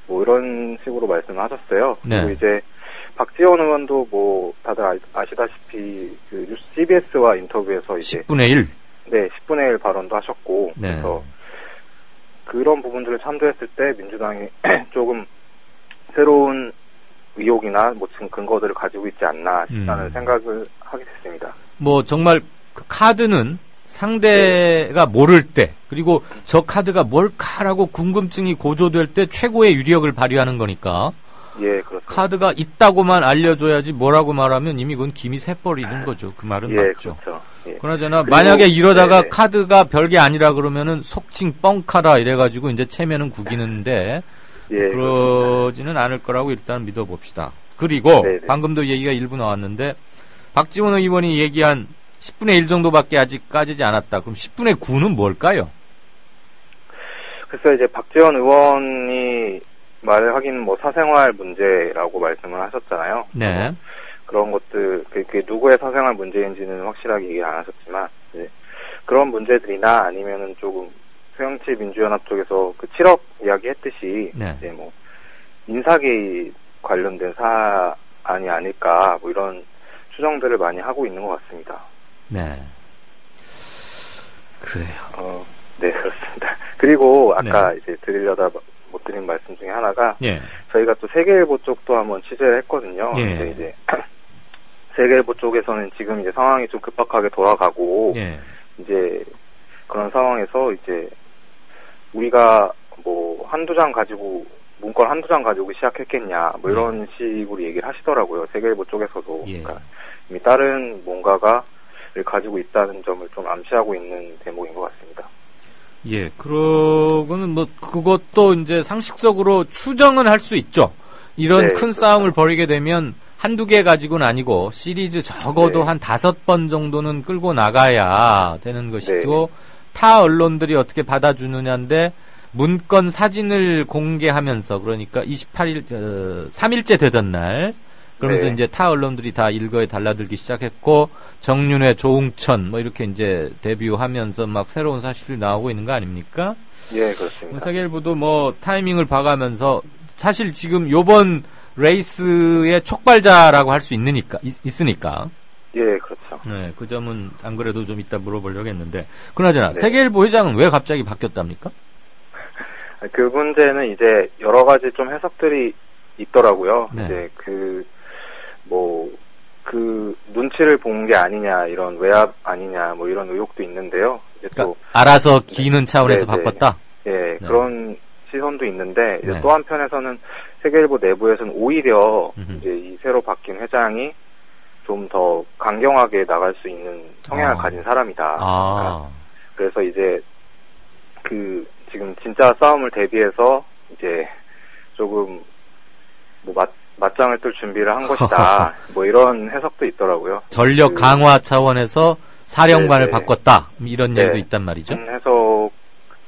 Speaker 14: 이런 식으로 말씀을 하셨어요. 그리고 이제 박지원 의원도 다들 아시다시피 CBS와 인터뷰에서 이제
Speaker 2: 10분의 1.
Speaker 14: 네, 10분의 1 발언도 하셨고 그래서 그런 부분들을 참조했을 때 민주당이 조금 새로운 의혹이나 근거들을 가지고 있지 않나라는 생각을 하게 됐습니다.
Speaker 2: 정말 그 카드는 상대가 모를 때 그리고 저 카드가 뭘까라고 궁금증이 고조될 때 최고의 유력을 발휘하는 거니까
Speaker 14: 예, 그렇습니다.
Speaker 2: 카드가 있다고만 알려줘야지 뭐라고 말하면 이미 그건 김이 새버리는 거죠. 그 말은
Speaker 14: 예,
Speaker 2: 맞죠.
Speaker 14: 그렇죠. 예.
Speaker 2: 그나저나 만약에 이러다가
Speaker 14: 네네.
Speaker 2: 카드가 별게 아니라 그러면은 속칭 뻥카라 이래가지고 이제 체면은 구기는데
Speaker 14: 예,
Speaker 2: 그러지는 않을 거라고 일단 믿어봅시다. 그리고
Speaker 14: 네네.
Speaker 2: 방금도 얘기가 일부 나왔는데 박지원 의원이 얘기한 10분의 1 정도밖에 아직 까지지 않았다. 그럼 10분의 9는 뭘까요?
Speaker 14: 글쎄 이제 박지원 의원이 말을 하기는 뭐 사생활 문제라고 말씀을 하셨잖아요.
Speaker 2: 네.
Speaker 14: 그런 것들 그게 누구의 사생활 문제인지는 확실하게 얘기 안 하셨지만 이제 그런 문제들이나 아니면은 조금 새정치민주연합 쪽에서 그 7억 이야기했듯이
Speaker 2: 네.
Speaker 14: 이제 뭐 인사개입 관련된 사안이 아닐까 뭐 이런 추정들을 많이 하고 있는 것 같습니다.
Speaker 2: 네. 그래요.
Speaker 14: 네, 그렇습니다. 그리고 아까
Speaker 2: 네.
Speaker 14: 이제 드리려다 못 드린 말씀 중에 하나가
Speaker 2: 예.
Speaker 14: 저희가 또 세계일보 쪽도 한번 취재를 했거든요.
Speaker 2: 예.
Speaker 14: 근데 이제 세계일보 쪽에서는 지금 이제 상황이 좀 급박하게 돌아가고
Speaker 2: 예.
Speaker 14: 이제 그런 상황에서 이제 우리가 뭐 한두 장 가지고 문건 한두 장 가지고 시작했겠냐 뭐 이런 식으로 얘기를 하시더라고요. 세계일보 쪽에서도.
Speaker 2: 예.
Speaker 14: 그러니까 이미 다른 뭔가가 가지고 있다는 점을 좀 암시하고 있는 대목인 것 같습니다.
Speaker 2: 예, 그러고는 뭐 그것도 이제 상식적으로 추정은 할 수 있죠. 이런
Speaker 14: 네,
Speaker 2: 큰
Speaker 14: 그렇죠.
Speaker 2: 싸움을 벌이게 되면 한두 개 가지고는 아니고 시리즈 적어도
Speaker 14: 네.
Speaker 2: 한 5번 정도는 끌고 나가야 되는 것이고
Speaker 14: 네.
Speaker 2: 타 언론들이 어떻게 받아주느냐인데 문건 사진을 공개하면서 그러니까 28일 3일째 되던 날 그러면서
Speaker 14: 네.
Speaker 2: 이제 타 언론들이 다 일거에 달라들기 시작했고 정윤회, 조웅천 뭐 이렇게 이제 데뷔하면서 막 새로운 사실이 나오고 있는 거 아닙니까?
Speaker 14: 예, 그렇습니다.
Speaker 2: 세계일보도 뭐 타이밍을 봐가면서 사실 지금 요번 레이스의 촉발자라고 할 수 있으니까.
Speaker 14: 예, 그렇죠.
Speaker 2: 네, 그 점은 안 그래도 좀 이따 물어보려고 했는데. 그나저나
Speaker 14: 네.
Speaker 2: 세계일보 회장은 왜 갑자기 바뀌었답니까?
Speaker 14: 그 문제는 이제 여러 가지 좀 해석들이 있더라고요.
Speaker 2: 네.
Speaker 14: 이제 그 눈치를 본 게 아니냐, 이런 외압 아니냐, 뭐 이런 의혹도 있는데요. 이제
Speaker 2: 그러니까
Speaker 14: 또
Speaker 2: 알아서 기는 차원에서
Speaker 14: 네, 네.
Speaker 2: 바꿨다?
Speaker 14: 예,
Speaker 2: 네.
Speaker 14: 그런 시선도 있는데 이제
Speaker 2: 네.
Speaker 14: 또 한편에서는 세계일보 내부에서는 오히려 이제 이 새로 바뀐 회장이 좀 더 강경하게 나갈 수 있는 성향을 가진 사람이다. 그래서 이제 지금 진짜 싸움을 대비해서 이제 조금 뭐 맞짱을 뜰 준비를 한 것이다. 뭐 이런 해석도 있더라고요.
Speaker 2: 전력 강화 차원에서 사령관을
Speaker 14: 네, 네.
Speaker 2: 바꿨다. 이런
Speaker 14: 네.
Speaker 2: 얘기도 있단 말이죠.
Speaker 14: 해석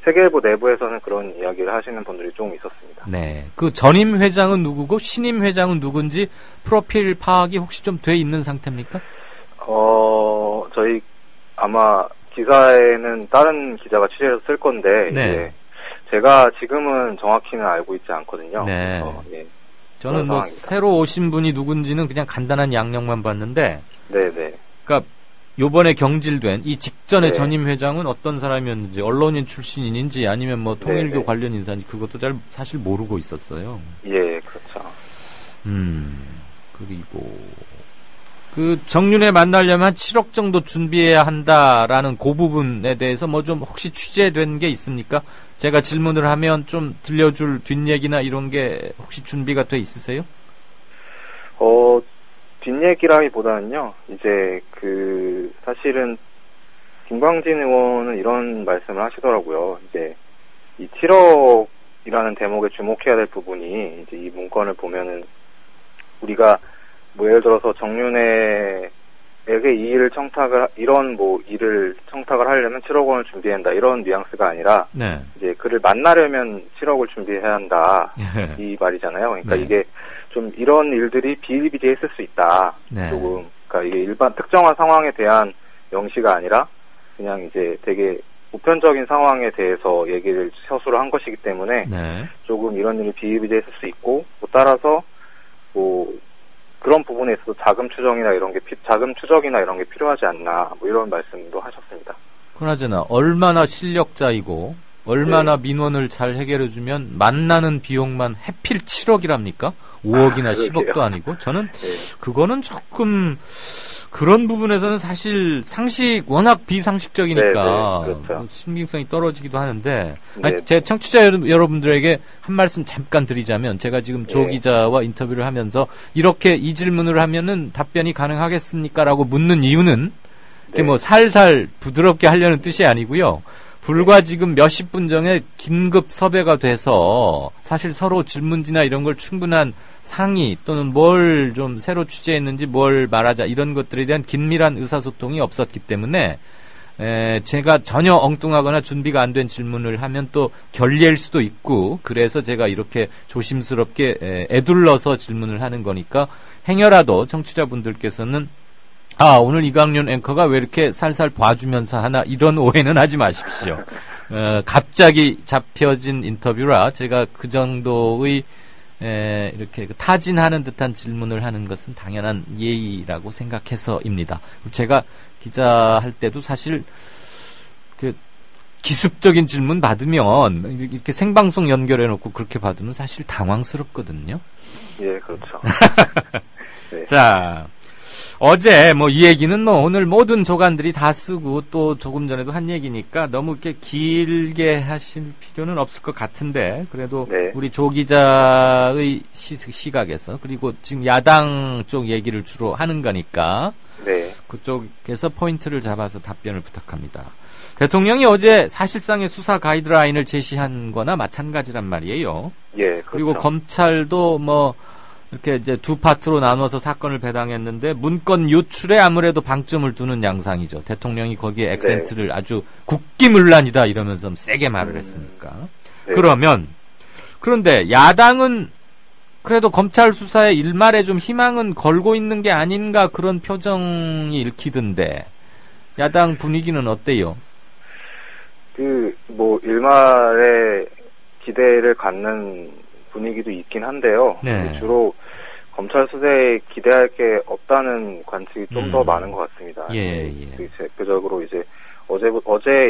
Speaker 14: 세계일보 내부에서는 그런 이야기를 하시는 분들이 좀 있었습니다.
Speaker 2: 네. 그 전임 회장은 누구고 신임 회장은 누군지 프로필 파악이 혹시 좀 돼 있는 상태입니까?
Speaker 14: 저희 아마 기사에는 다른 기자가 취재해서 쓸 건데
Speaker 2: 네.
Speaker 14: 이제 제가 지금은 정확히는 알고 있지 않거든요.
Speaker 2: 네.
Speaker 14: 예.
Speaker 2: 저는 뭐
Speaker 14: 상황입니다.
Speaker 2: 새로 오신 분이 누군지는 그냥 간단한 양력만 봤는데
Speaker 14: 네네.
Speaker 2: 그러니까 요번에 경질된 이 직전의
Speaker 14: 네.
Speaker 2: 전임 회장은 어떤 사람이었는지 언론인 출신인지 아니면 뭐 통일교
Speaker 14: 네네.
Speaker 2: 관련 인사인지 그것도 잘 사실 모르고 있었어요.
Speaker 14: 예, 그렇죠.
Speaker 2: 그리고 그 정윤회 만나려면 한 7억 정도 준비해야 한다라는 그 부분에 대해서 뭐 좀 혹시 취재된 게 있습니까? 제가 질문을 하면 좀 들려줄 뒷얘기나 이런 게 혹시 준비가 돼 있으세요?
Speaker 14: 뒷얘기라기보다는요, 이제 사실은 김광진 의원은 이런 말씀을 하시더라고요. 이제 이 7억이라는 대목에 주목해야 될 부분이 이제 이 문건을 보면은 우리가 뭐 예를 들어서 정윤회에게 이 일을 이런 뭐 일을 청탁을 하려면 7억 원을 준비해야 한다. 이런 뉘앙스가 아니라
Speaker 2: 네.
Speaker 14: 이제 그를 만나려면 7억을 준비해야 한다. 이 말이잖아요. 그러니까
Speaker 2: 네.
Speaker 14: 이게 좀 이런 일들이 비일비재했을 수 있다.
Speaker 2: 네.
Speaker 14: 조금 그러니까 이게 일반 특정한 상황에 대한 명시가 아니라 그냥 이제 되게 보편적인 상황에 대해서 얘기를 서술을 한 것이기 때문에
Speaker 2: 네.
Speaker 14: 조금 이런 일이 비일비재했을 수 있고 뭐 따라서 뭐 그런 부분에 있어서 자금 추적이나 이런 게 필요하지 않나 뭐 이런 말씀도 하셨습니다.
Speaker 2: 그나저나 얼마나 실력자이고 얼마나 민원을 잘 해결해주면 만나는 비용만 해필 7억이랍니까? 5억이나 10억도 아니고 저는 그거는 조금 그런 부분에서는 사실 워낙 비상식적이니까
Speaker 14: 네, 그렇죠.
Speaker 2: 신빙성이 떨어지기도 하는데
Speaker 14: 네.
Speaker 2: 제 청취자 여러분들에게 한 말씀 잠깐 드리자면 제가 지금 조 기자와 인터뷰를 하면서 이렇게 이 질문을 하면은 답변이 가능하겠습니까? 라고 묻는 이유는 이렇게 뭐 살살 부드럽게 하려는 뜻이 아니고요. 불과 지금 몇십 분 전에 긴급 섭외가 돼서 사실 서로 질문지나 이런 걸 충분한 상의 또는 뭘 좀 새로 취재했는지 뭘 말하자 이런 것들에 대한 긴밀한 의사소통이 없었기 때문에 제가 전혀 엉뚱하거나 준비가 안 된 질문을 하면 또 결례일 수도 있고 그래서 제가 이렇게 조심스럽게 애둘러서 질문을 하는 거니까 행여라도 청취자분들께서는 오늘 이강윤 앵커가 왜 이렇게 살살 봐주면서 하나 이런 오해는 하지 마십시오. 갑자기 잡혀진 인터뷰라 제가 그 정도의 이렇게 타진하는 듯한 질문을 하는 것은 당연한 예의라고 생각해서입니다. 제가 기자할 때도 사실 그 기습적인 질문 받으면 이렇게 생방송 연결해놓고 그렇게 받으면 사실 당황스럽거든요.
Speaker 14: 예, 그렇죠.
Speaker 2: 네. 자. 어제 이 얘기는 오늘 모든 조간들이 다 쓰고 또 조금 전에도 한 얘기니까 너무 이렇게 길게 하실 필요는 없을 것 같은데 그래도 우리 조 기자의 시각에서 그리고 지금 야당 쪽 얘기를 주로 하는 거니까 그쪽에서 포인트를 잡아서 답변을 부탁합니다. 대통령이 어제 사실상의 수사 가이드라인을 제시한 거나 마찬가지란 말이에요.
Speaker 14: 예, 그렇죠.
Speaker 2: 그리고 검찰도 이렇게 이제 두 파트로 나눠서 사건을 배당했는데 문건 유출에 아무래도 방점을 두는 양상이죠. 대통령이 거기에 액센트를 아주 국기문란이다 이러면서 세게 말을 했으니까. 그런데 야당은 그래도 검찰 수사의 일말에 좀 희망은 걸고 있는 게 아닌가 그런 표정이 읽히던데 야당 분위기는 어때요?
Speaker 14: 일말에 기대를 갖는 분위기도 있긴 한데요. 주로 검찰 수사에 기대할 게 없다는 관측이 좀 더 많은 것 같습니다. 대표적으로 이제 어제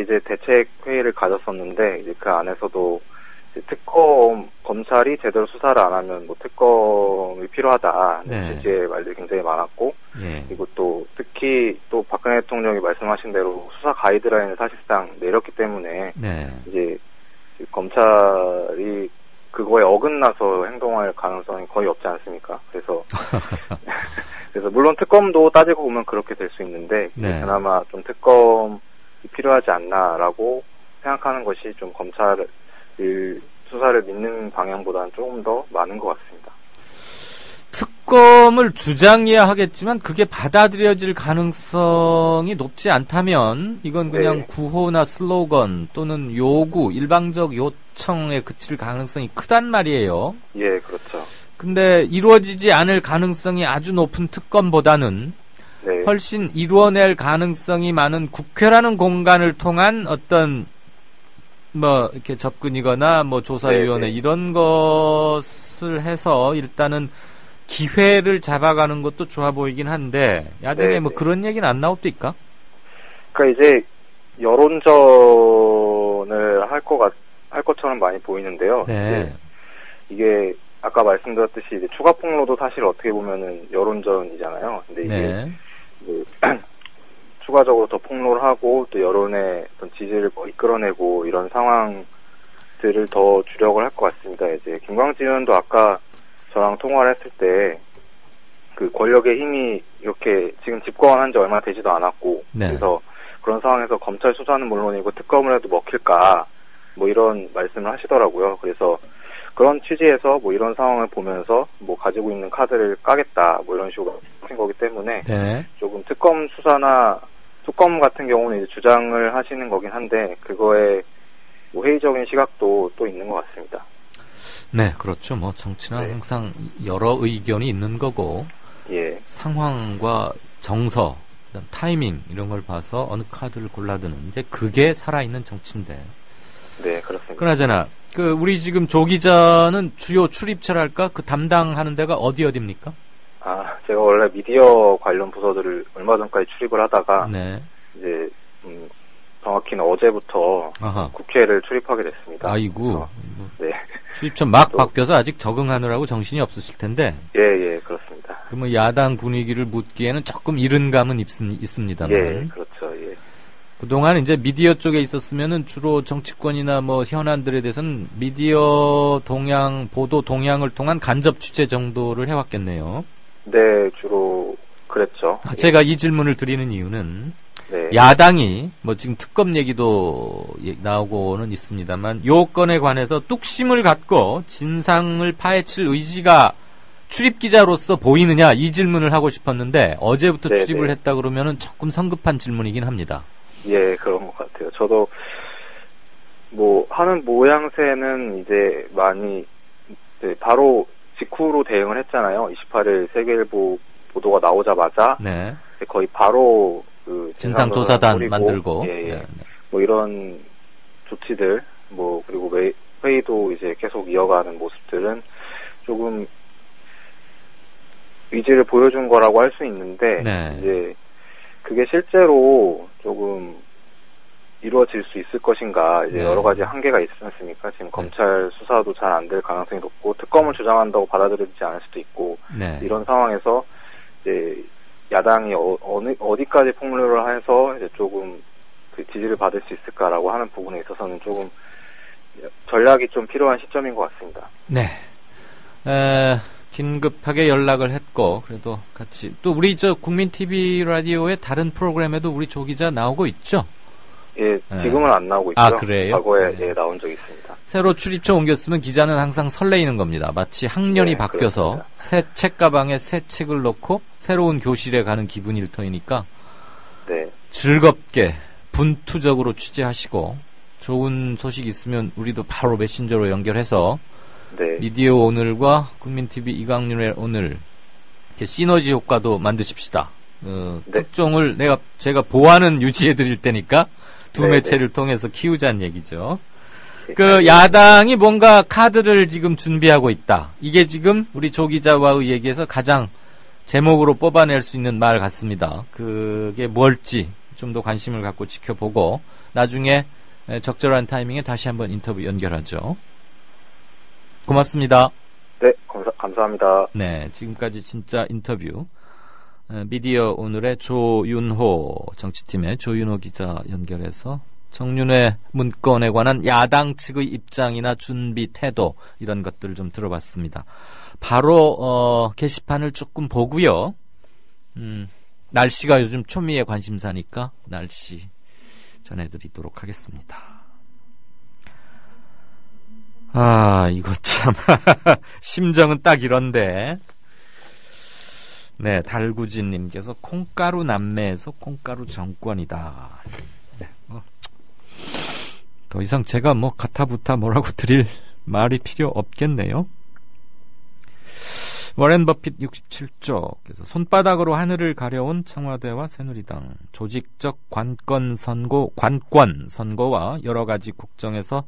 Speaker 14: 이제 대책 회의를 가졌었는데 이제 그 안에서도 이제 검찰이 제대로 수사를 안 하면 특검이 필요하다. 제지의 말들이 굉장히 많았고 그리고 또 특히 또 박근혜 대통령이 말씀하신 대로 수사 가이드라인을 사실상 내렸기 때문에 이제 검찰이 그거에 어긋나서 행동할 가능성이 거의 없지 않습니까? 그래서 물론 특검도 따지고 보면 그렇게 될 수 있는데 그나마 좀 특검이 필요하지 않나라고 생각하는 것이 좀 검찰 수사를 믿는 방향보다는 조금 더 많은 것 같습니다.
Speaker 2: 특검을 주장해야 하겠지만 그게 받아들여질 가능성이 높지 않다면 이건 그냥 구호나 슬로건 또는 요구, 일방적 요청에 그칠 가능성이 크단 말이에요.
Speaker 14: 예, 그렇죠.
Speaker 2: 근데 이루어지지 않을 가능성이 아주 높은 특검보다는 훨씬 이루어낼 가능성이 많은 국회라는 공간을 통한 어떤 이렇게 접근이거나 조사위원회 이런 것을 해서 일단은 기회를 잡아가는 것도 좋아 보이긴 한데 야당에 그런 얘기는 안 나옵니까?
Speaker 14: 그러니까 이제 여론전을 할 것처럼 많이 보이는데요. 이게 아까 말씀드렸듯이 이제 추가 폭로도 사실 어떻게 보면은 여론전이잖아요. 근데 이게 추가적으로 더 폭로를 하고 또 여론의 어떤 지지를 이끌어내고 이런 상황들을 더 주력을 할 것 같습니다. 이제 김광진 의원도 아까 저랑 통화를 했을 때 그 권력의 힘이 이렇게 지금 집권한 지 얼마 되지도 않았고 그래서 그런 상황에서 검찰 수사는 물론이고 특검을 해도 먹힐까 이런 말씀을 하시더라고요. 그래서 그런 취지에서 이런 상황을 보면서 가지고 있는 카드를 까겠다 이런 식으로 하신 거기 때문에 조금 특검 같은 경우는 이제 주장을 하시는 거긴 한데 그거에 회의적인 시각도 또 있는 것 같습니다.
Speaker 2: 네, 그렇죠. 정치는 항상 여러 의견이 있는 거고, 상황과 정서, 타이밍, 이런 걸 봐서 어느 카드를 골라드는, 이제 그게 살아있는 정치인데.
Speaker 14: 네, 그렇습니다.
Speaker 2: 그나저나, 우리 지금 조 기자는 주요 출입처랄까? 담당하는 데가 어디입니까?
Speaker 14: 제가 원래 미디어 관련 부서들을 얼마 전까지 출입을 하다가, 이제, 정확히는 어제부터 국회를 출입하게 됐습니다.
Speaker 2: 아이고. 출입처 막 바뀌어서 아직 적응하느라고 정신이 없으실 텐데.
Speaker 14: 예, 그렇습니다.
Speaker 2: 그러면 야당 분위기를 묻기에는 조금 이른 감은 있습니다만.
Speaker 14: 예, 그렇죠. 예.
Speaker 2: 그동안 이제 미디어 쪽에 있었으면은 주로 정치권이나 뭐 현안들에 대해서는 미디어 동향, 보도 동향을 통한 간접 취재 정도를 해왔겠네요.
Speaker 14: 네, 주로 그랬죠.
Speaker 2: 제가 이 질문을 드리는 이유는
Speaker 14: 네.
Speaker 2: 야당이 뭐 지금 특검 얘기도 나오고는 있습니다만 요 건에 관해서 뚝심을 갖고 진상을 파헤칠 의지가 출입 기자로서 보이느냐 이 질문을 하고 싶었는데 어제부터
Speaker 14: 네네.
Speaker 2: 출입을 했다 그러면은 조금 성급한 질문이긴 합니다.
Speaker 14: 예, 그런 것 같아요. 저도 뭐 하는 모양새는 이제 많이 이제 바로 직후로 대응을 했잖아요. 28일 세계일보 보도가 나오자마자
Speaker 2: 네.
Speaker 14: 거의 바로 그
Speaker 2: 진상조사단 만들고
Speaker 14: 예, 예.
Speaker 2: 네.
Speaker 14: 뭐 이런 조치들 뭐 그리고 회의도 이제 계속 이어가는 모습들은 조금 의지를 보여준 거라고 할 수 있는데
Speaker 2: 네.
Speaker 14: 이제 그게 실제로 조금 이루어질 수 있을 것인가 이제
Speaker 2: 네.
Speaker 14: 여러 가지 한계가 있지 않습니까? 지금 검찰 수사도 잘 안 될 가능성이 높고 특검을 주장한다고 받아들여지지 않을 수도 있고
Speaker 2: 네.
Speaker 14: 이런 상황에서 이제 야당이 어디까지 폭로를 해서 이제 조금 그 지지를 받을 수 있을까라고 하는 부분에 있어서는 조금 전략이 좀 필요한 시점인 것 같습니다.
Speaker 2: 네. 긴급하게 연락을 했고 그래도 같이 또 우리 저 국민 TV 라디오의 다른 프로그램에도 우리 조 기자 나오고 있죠?
Speaker 14: 예, 지금은 안 나오고 있죠.
Speaker 2: 아, 그래요?
Speaker 14: 과거에
Speaker 2: 네.
Speaker 14: 예, 나온 적이 있습니다.
Speaker 2: 새로 출입처 옮겼으면 기자는 항상 설레이는 겁니다. 마치 학년이
Speaker 14: 네,
Speaker 2: 바뀌어서
Speaker 14: 그렇습니다.
Speaker 2: 새 책가방에 새 책을 넣고 새로운 교실에 가는 기분일 터이니까
Speaker 14: 네.
Speaker 2: 즐겁게 분투적으로 취재하시고 좋은 소식 있으면 우리도 바로 메신저로 연결해서
Speaker 14: 네.
Speaker 2: 미디어 오늘과 국민TV 이강윤의 오늘 이렇게 시너지 효과도 만드십시다.
Speaker 14: 네.
Speaker 2: 특종을 제가 보완은 유지해 드릴 테니까 두
Speaker 14: 네,
Speaker 2: 매체를 통해서 키우자는 얘기죠. 그 야당이 뭔가 카드를 지금 준비하고 있다. 이게 지금 우리 조 기자와의 얘기에서 가장 제목으로 뽑아낼 수 있는 말 같습니다. 그게 뭘지 좀 더 관심을 갖고 지켜보고 나중에 적절한 타이밍에 다시 한번 인터뷰 연결하죠. 고맙습니다.
Speaker 14: 네, 감사합니다.
Speaker 2: 네, 지금까지 진짜 인터뷰 미디어 오늘의 조윤호 정치팀의 조윤호 기자 연결해서 정윤회 문건에 관한 야당 측의 입장이나 준비 태도 이런 것들을 좀 들어봤습니다. 바로 게시판을 조금 보고요. 날씨가 요즘 초미의 관심사니까 날씨 전해드리도록 하겠습니다. 아, 이거 참 심정은 딱 이런데. 네, 달구진님께서 콩가루 남매에서 콩가루 정권이다. 네, 더 이상 제가 가타부타 뭐라고 드릴 말이 필요 없겠네요. 워렌 버핏 67쪽에서 손바닥으로 하늘을 가려온 청와대와 새누리당 조직적 관권 선거와 여러 가지 국정에서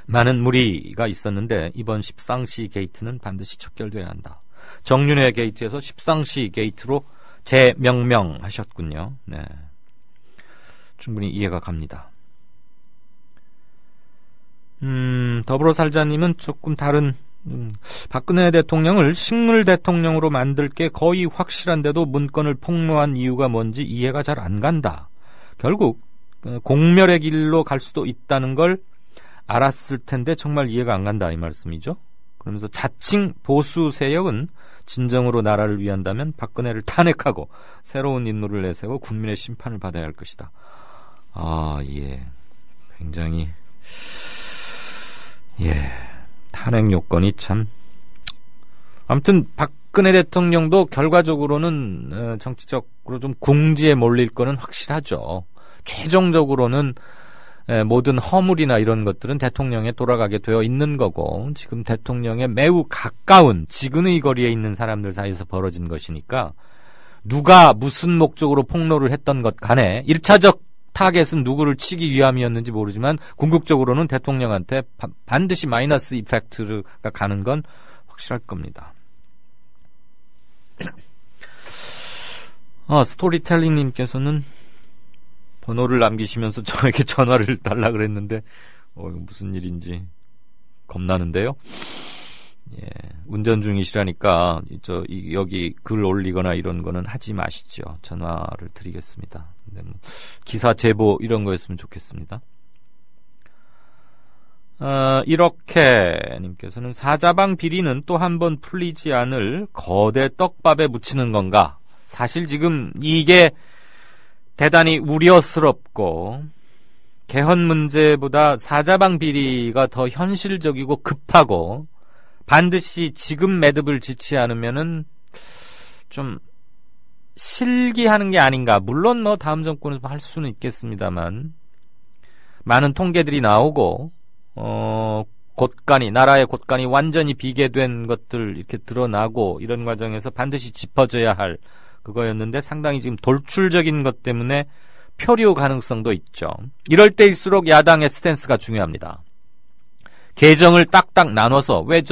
Speaker 2: 많은 무리가 있었는데 이번 십상시 게이트는 반드시 척결돼야 한다. 정윤회 게이트에서 십상시 게이트로 재명명하셨군요. 네, 충분히 이해가 갑니다. 더불어살자님은 조금 다른 박근혜 대통령을 식물 대통령으로 만들 게 거의 확실한데도 문건을 폭로한 이유가 뭔지 이해가 잘 안 간다. 결국 공멸의 길로 갈 수도 있다는 걸 알았을 텐데 정말 이해가 안 간다 이 말씀이죠. 그러면서 자칭 보수 세력은 진정으로 나라를 위한다면 박근혜를 탄핵하고 새로운 인물을 내세워 국민의 심판을 받아야 할 것이다. 아, 예. 굉장히 탄핵 요건이 참. 아무튼 박근혜 대통령도 결과적으로는 정치적으로 좀 궁지에 몰릴 거는 확실하죠. 최종적으로는 모든 허물이나 이런 것들은 대통령에 돌아가게 되어 있는 거고 지금 대통령에 매우 가까운 지근의 거리에 있는 사람들 사이에서 벌어진 것이니까 누가 무슨 목적으로 폭로를 했던 것 간에 1차적 타겟은 누구를 치기 위함이었는지 모르지만 궁극적으로는 대통령한테 반드시 마이너스 이펙트가 가는 건 확실할 겁니다. 스토리텔링님께서는 번호를 남기시면서 저에게 전화를 달라 그랬는데 이거 무슨 일인지 겁나는데요. 예, 운전 중이시라니까 여기 글 올리거나 이런 거는 하지 마시죠. 전화를 드리겠습니다. 근데 뭐 기사 제보 이런 거였으면 좋겠습니다. 이렇게 님께서는 사자방 비리는 또 한 번 풀리지 않을 거대 떡밥에 묻히는 건가? 사실 지금 이게 대단히 우려스럽고 개헌 문제보다 사자방 비리가 더 현실적이고 급하고 반드시 지금 매듭을 짓지 않으면은 좀 실기하는 게 아닌가. 물론 뭐 다음 정권에서 할 수는 있겠습니다만 많은 통계들이 나오고 나라의 곳간이 완전히 비계된 것들 이렇게 드러나고 이런 과정에서 반드시 짚어져야 할 그거였는데 상당히 지금 돌출적인 것 때문에 표류 가능성도 있죠. 이럴 때일수록 야당의 스탠스가 중요합니다. 계정을 딱딱 나눠서 왜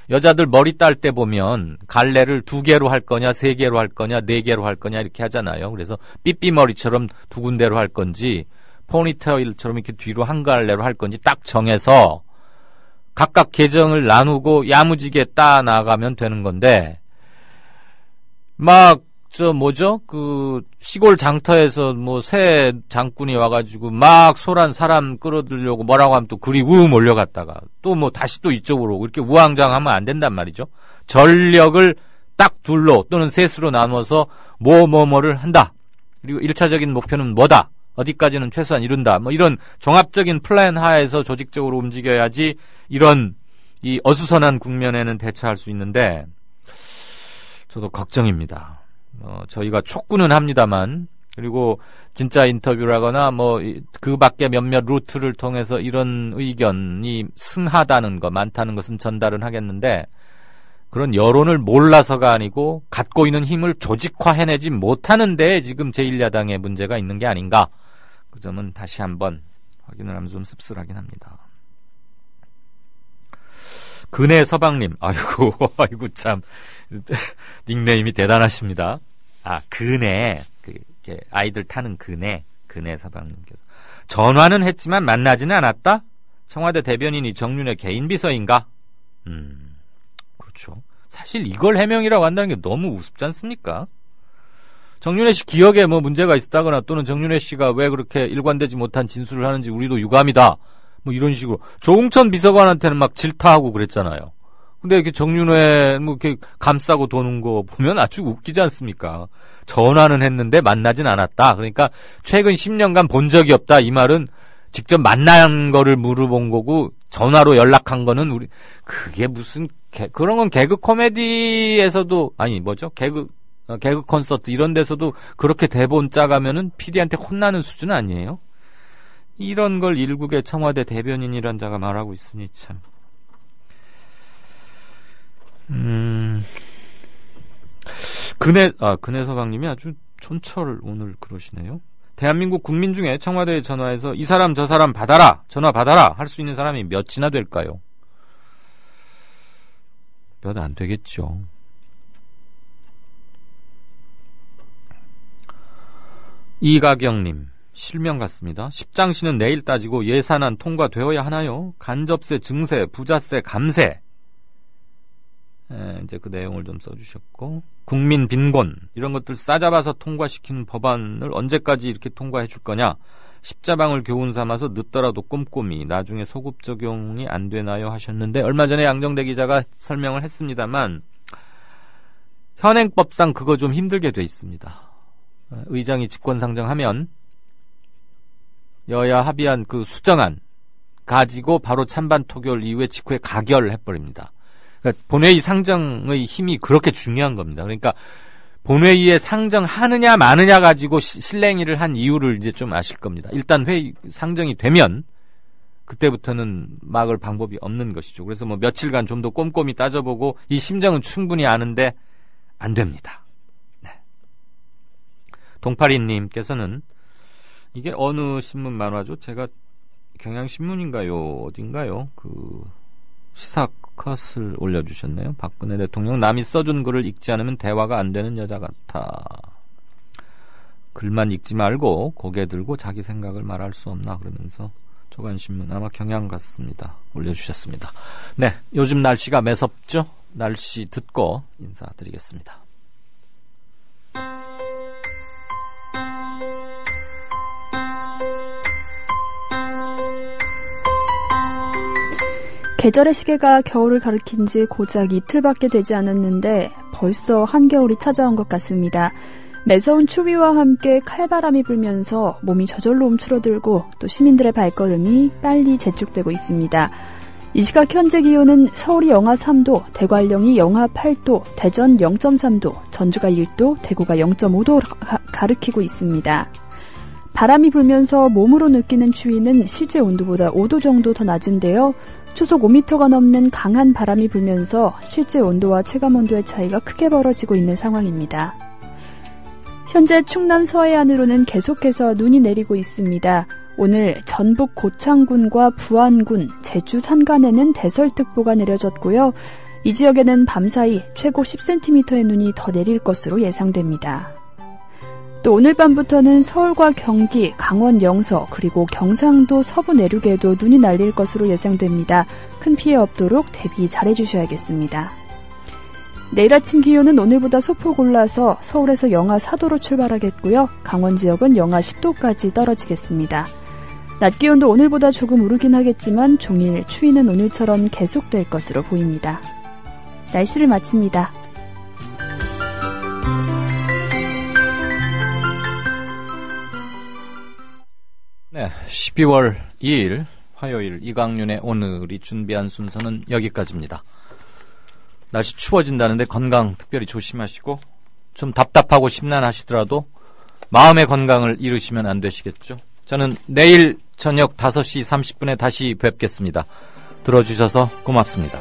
Speaker 2: 여자들 머리 딸 때 보면 갈래를 2개로 할 거냐 3개로 할 거냐 4개로 할 거냐 이렇게 하잖아요. 그래서 삐삐머리처럼 2군데로 할 건지 포니테일처럼 이렇게 뒤로 한 갈래로 할 건지 딱 정해서 각각 계정을 나누고 야무지게 따 나가면 되는 건데 막 시골 장터에서 새 장군이 와가지고 막 소란 사람 끌어들려고 뭐라고 하면 또 그리 몰려갔다가 또 다시 또 이쪽으로 이렇게 우왕좌왕하면 안 된단 말이죠. 전력을 딱 둘로 또는 셋으로 나누어서 뭐를 한다. 그리고 1차적인 목표는 뭐다. 어디까지는 최소한 이룬다. 이런 종합적인 플랜 하에서 조직적으로 움직여야지 이런 이 어수선한 국면에는 대처할 수 있는데 저도 걱정입니다. 저희가 촉구는 합니다만 그리고 진짜 인터뷰라거나 그 밖에 몇몇 루트를 통해서 이런 의견이 승하다는 거 많다는 것은 전달은 하겠는데 그런 여론을 몰라서가 아니고 갖고 있는 힘을 조직화해내지 못하는 데 지금 제1야당의 문제가 있는 게 아닌가. 그 점은 다시 한번 확인을 하면 좀 씁쓸하긴 합니다. 근해 서방님, 아이고 참 닉네임이 대단하십니다. 근해 아이들 타는 근해 서방님께서 전화는 했지만 만나지는 않았다. 청와대 대변인이 정윤회 개인 비서인가? 그렇죠. 사실 이걸 해명이라고 한다는 게 너무 우습지 않습니까? 정윤회 씨 기억에 문제가 있었다거나 또는 정윤회 씨가 왜 그렇게 일관되지 못한 진술을 하는지 우리도 유감이다. 이런 식으로 조응천 비서관한테는 막 질타하고 그랬잖아요. 근데 이렇게 정윤회 이렇게 감싸고 도는 거 보면 아주 웃기지 않습니까? 전화는 했는데 만나진 않았다. 그러니까 최근 10년간 본 적이 없다. 이 말은 직접 만난 거를 물어본 거고 전화로 연락한 거는 그게 무슨 그런 건 개그 코미디에서도 개그 콘서트 이런 데서도 그렇게 대본 짜가면은 PD한테 혼나는 수준 아니에요? 이런 걸 일국의 청와대 대변인이란 자가 말하고 있으니 참. 근해 서방님이 아주 촌철 오늘 그러시네요. 대한민국 국민 중에 청와대에 전화해서 이 사람 저 사람 전화 받아라 할 수 있는 사람이 몇이나 될까요? 몇 안 되겠죠. 이가경님, 실명 같습니다. 십장시는 내일 따지고 예산안 통과되어야 하나요? 간접세, 증세, 부자세, 감세. 이제 그 내용을 좀 써주셨고, 국민 빈곤, 이런 것들 싸잡아서 통과시키는 법안을 언제까지 이렇게 통과해 줄 거냐? 십자방을 교훈 삼아서 늦더라도 꼼꼼히 나중에 소급 적용이 안 되나요? 하셨는데, 얼마 전에 양정대 기자가 설명을 했습니다만, 현행법상 그거 좀 힘들게 돼 있습니다. 의장이 직권상정하면 여야 합의한 그 수정안 가지고 바로 찬반 토결 이후에 직후에 가결해버립니다. 그러니까 본회의 상정의 힘이 그렇게 중요한 겁니다. 그러니까 본회의에 상정하느냐 마느냐 가지고 실랭이를 한 이유를 이제 좀 아실 겁니다. 일단 회의 상정이 되면 그때부터는 막을 방법이 없는 것이죠. 그래서 며칠간 좀 더 꼼꼼히 따져보고 이 심정은 충분히 아는데 안 됩니다. 동파리님께서는 이게 어느 신문 만화죠? 제가 경향신문인가요? 어딘가요? 그 시사컷을 올려주셨네요. 박근혜 대통령 남이 써준 글을 읽지 않으면 대화가 안 되는 여자 같아. 글만 읽지 말고 고개 들고 자기 생각을 말할 수 없나 그러면서 조간신문 아마 경향 같습니다. 올려주셨습니다. 네, 요즘 날씨가 매섭죠? 날씨 듣고 인사드리겠습니다.
Speaker 15: 계절의 시계가 겨울을 가리킨 지 고작 이틀밖에 되지 않았는데 벌써 한겨울이 찾아온 것 같습니다. 매서운 추위와 함께 칼바람이 불면서 몸이 저절로 움츠러들고 또 시민들의 발걸음이 빨리 재촉되고 있습니다. 이 시각 현재 기온은 서울이 영하 3도, 대관령이 영하 8도, 대전 0.3도, 전주가 1도, 대구가 0.5도 가리키고 있습니다. 바람이 불면서 몸으로 느끼는 추위는 실제 온도보다 5도 정도 더 낮은데요. 초속 5m가 넘는 강한 바람이 불면서 실제 온도와 체감온도의 차이가 크게 벌어지고 있는 상황입니다. 현재 충남 서해안으로는 계속해서 눈이 내리고 있습니다. 오늘 전북 고창군과 부안군, 제주 산간에는 대설특보가 내려졌고요. 이 지역에는 밤사이 최고 10cm의 눈이 더 내릴 것으로 예상됩니다. 또 오늘 밤부터는 서울과 경기, 강원 영서, 그리고 경상도 서부 내륙에도 눈이 날릴 것으로 예상됩니다. 큰 피해 없도록 대비 잘해주셔야겠습니다. 내일 아침 기온은 오늘보다 소폭 올라서 서울에서 영하 4도로 출발하겠고요. 강원 지역은 영하 10도까지 떨어지겠습니다. 낮 기온도 오늘보다 조금 오르긴 하겠지만 종일 추위는 오늘처럼 계속될 것으로 보입니다. 날씨를 마칩니다.
Speaker 2: 네, 12월 2일 화요일 이강윤의 오늘이 준비한 순서는 여기까지입니다. 날씨 추워진다는데 건강 특별히 조심하시고 좀 답답하고 심란하시더라도 마음의 건강을 잃으시면 안 되시겠죠. 저는 내일 저녁 5시 30분에 다시 뵙겠습니다. 들어주셔서 고맙습니다.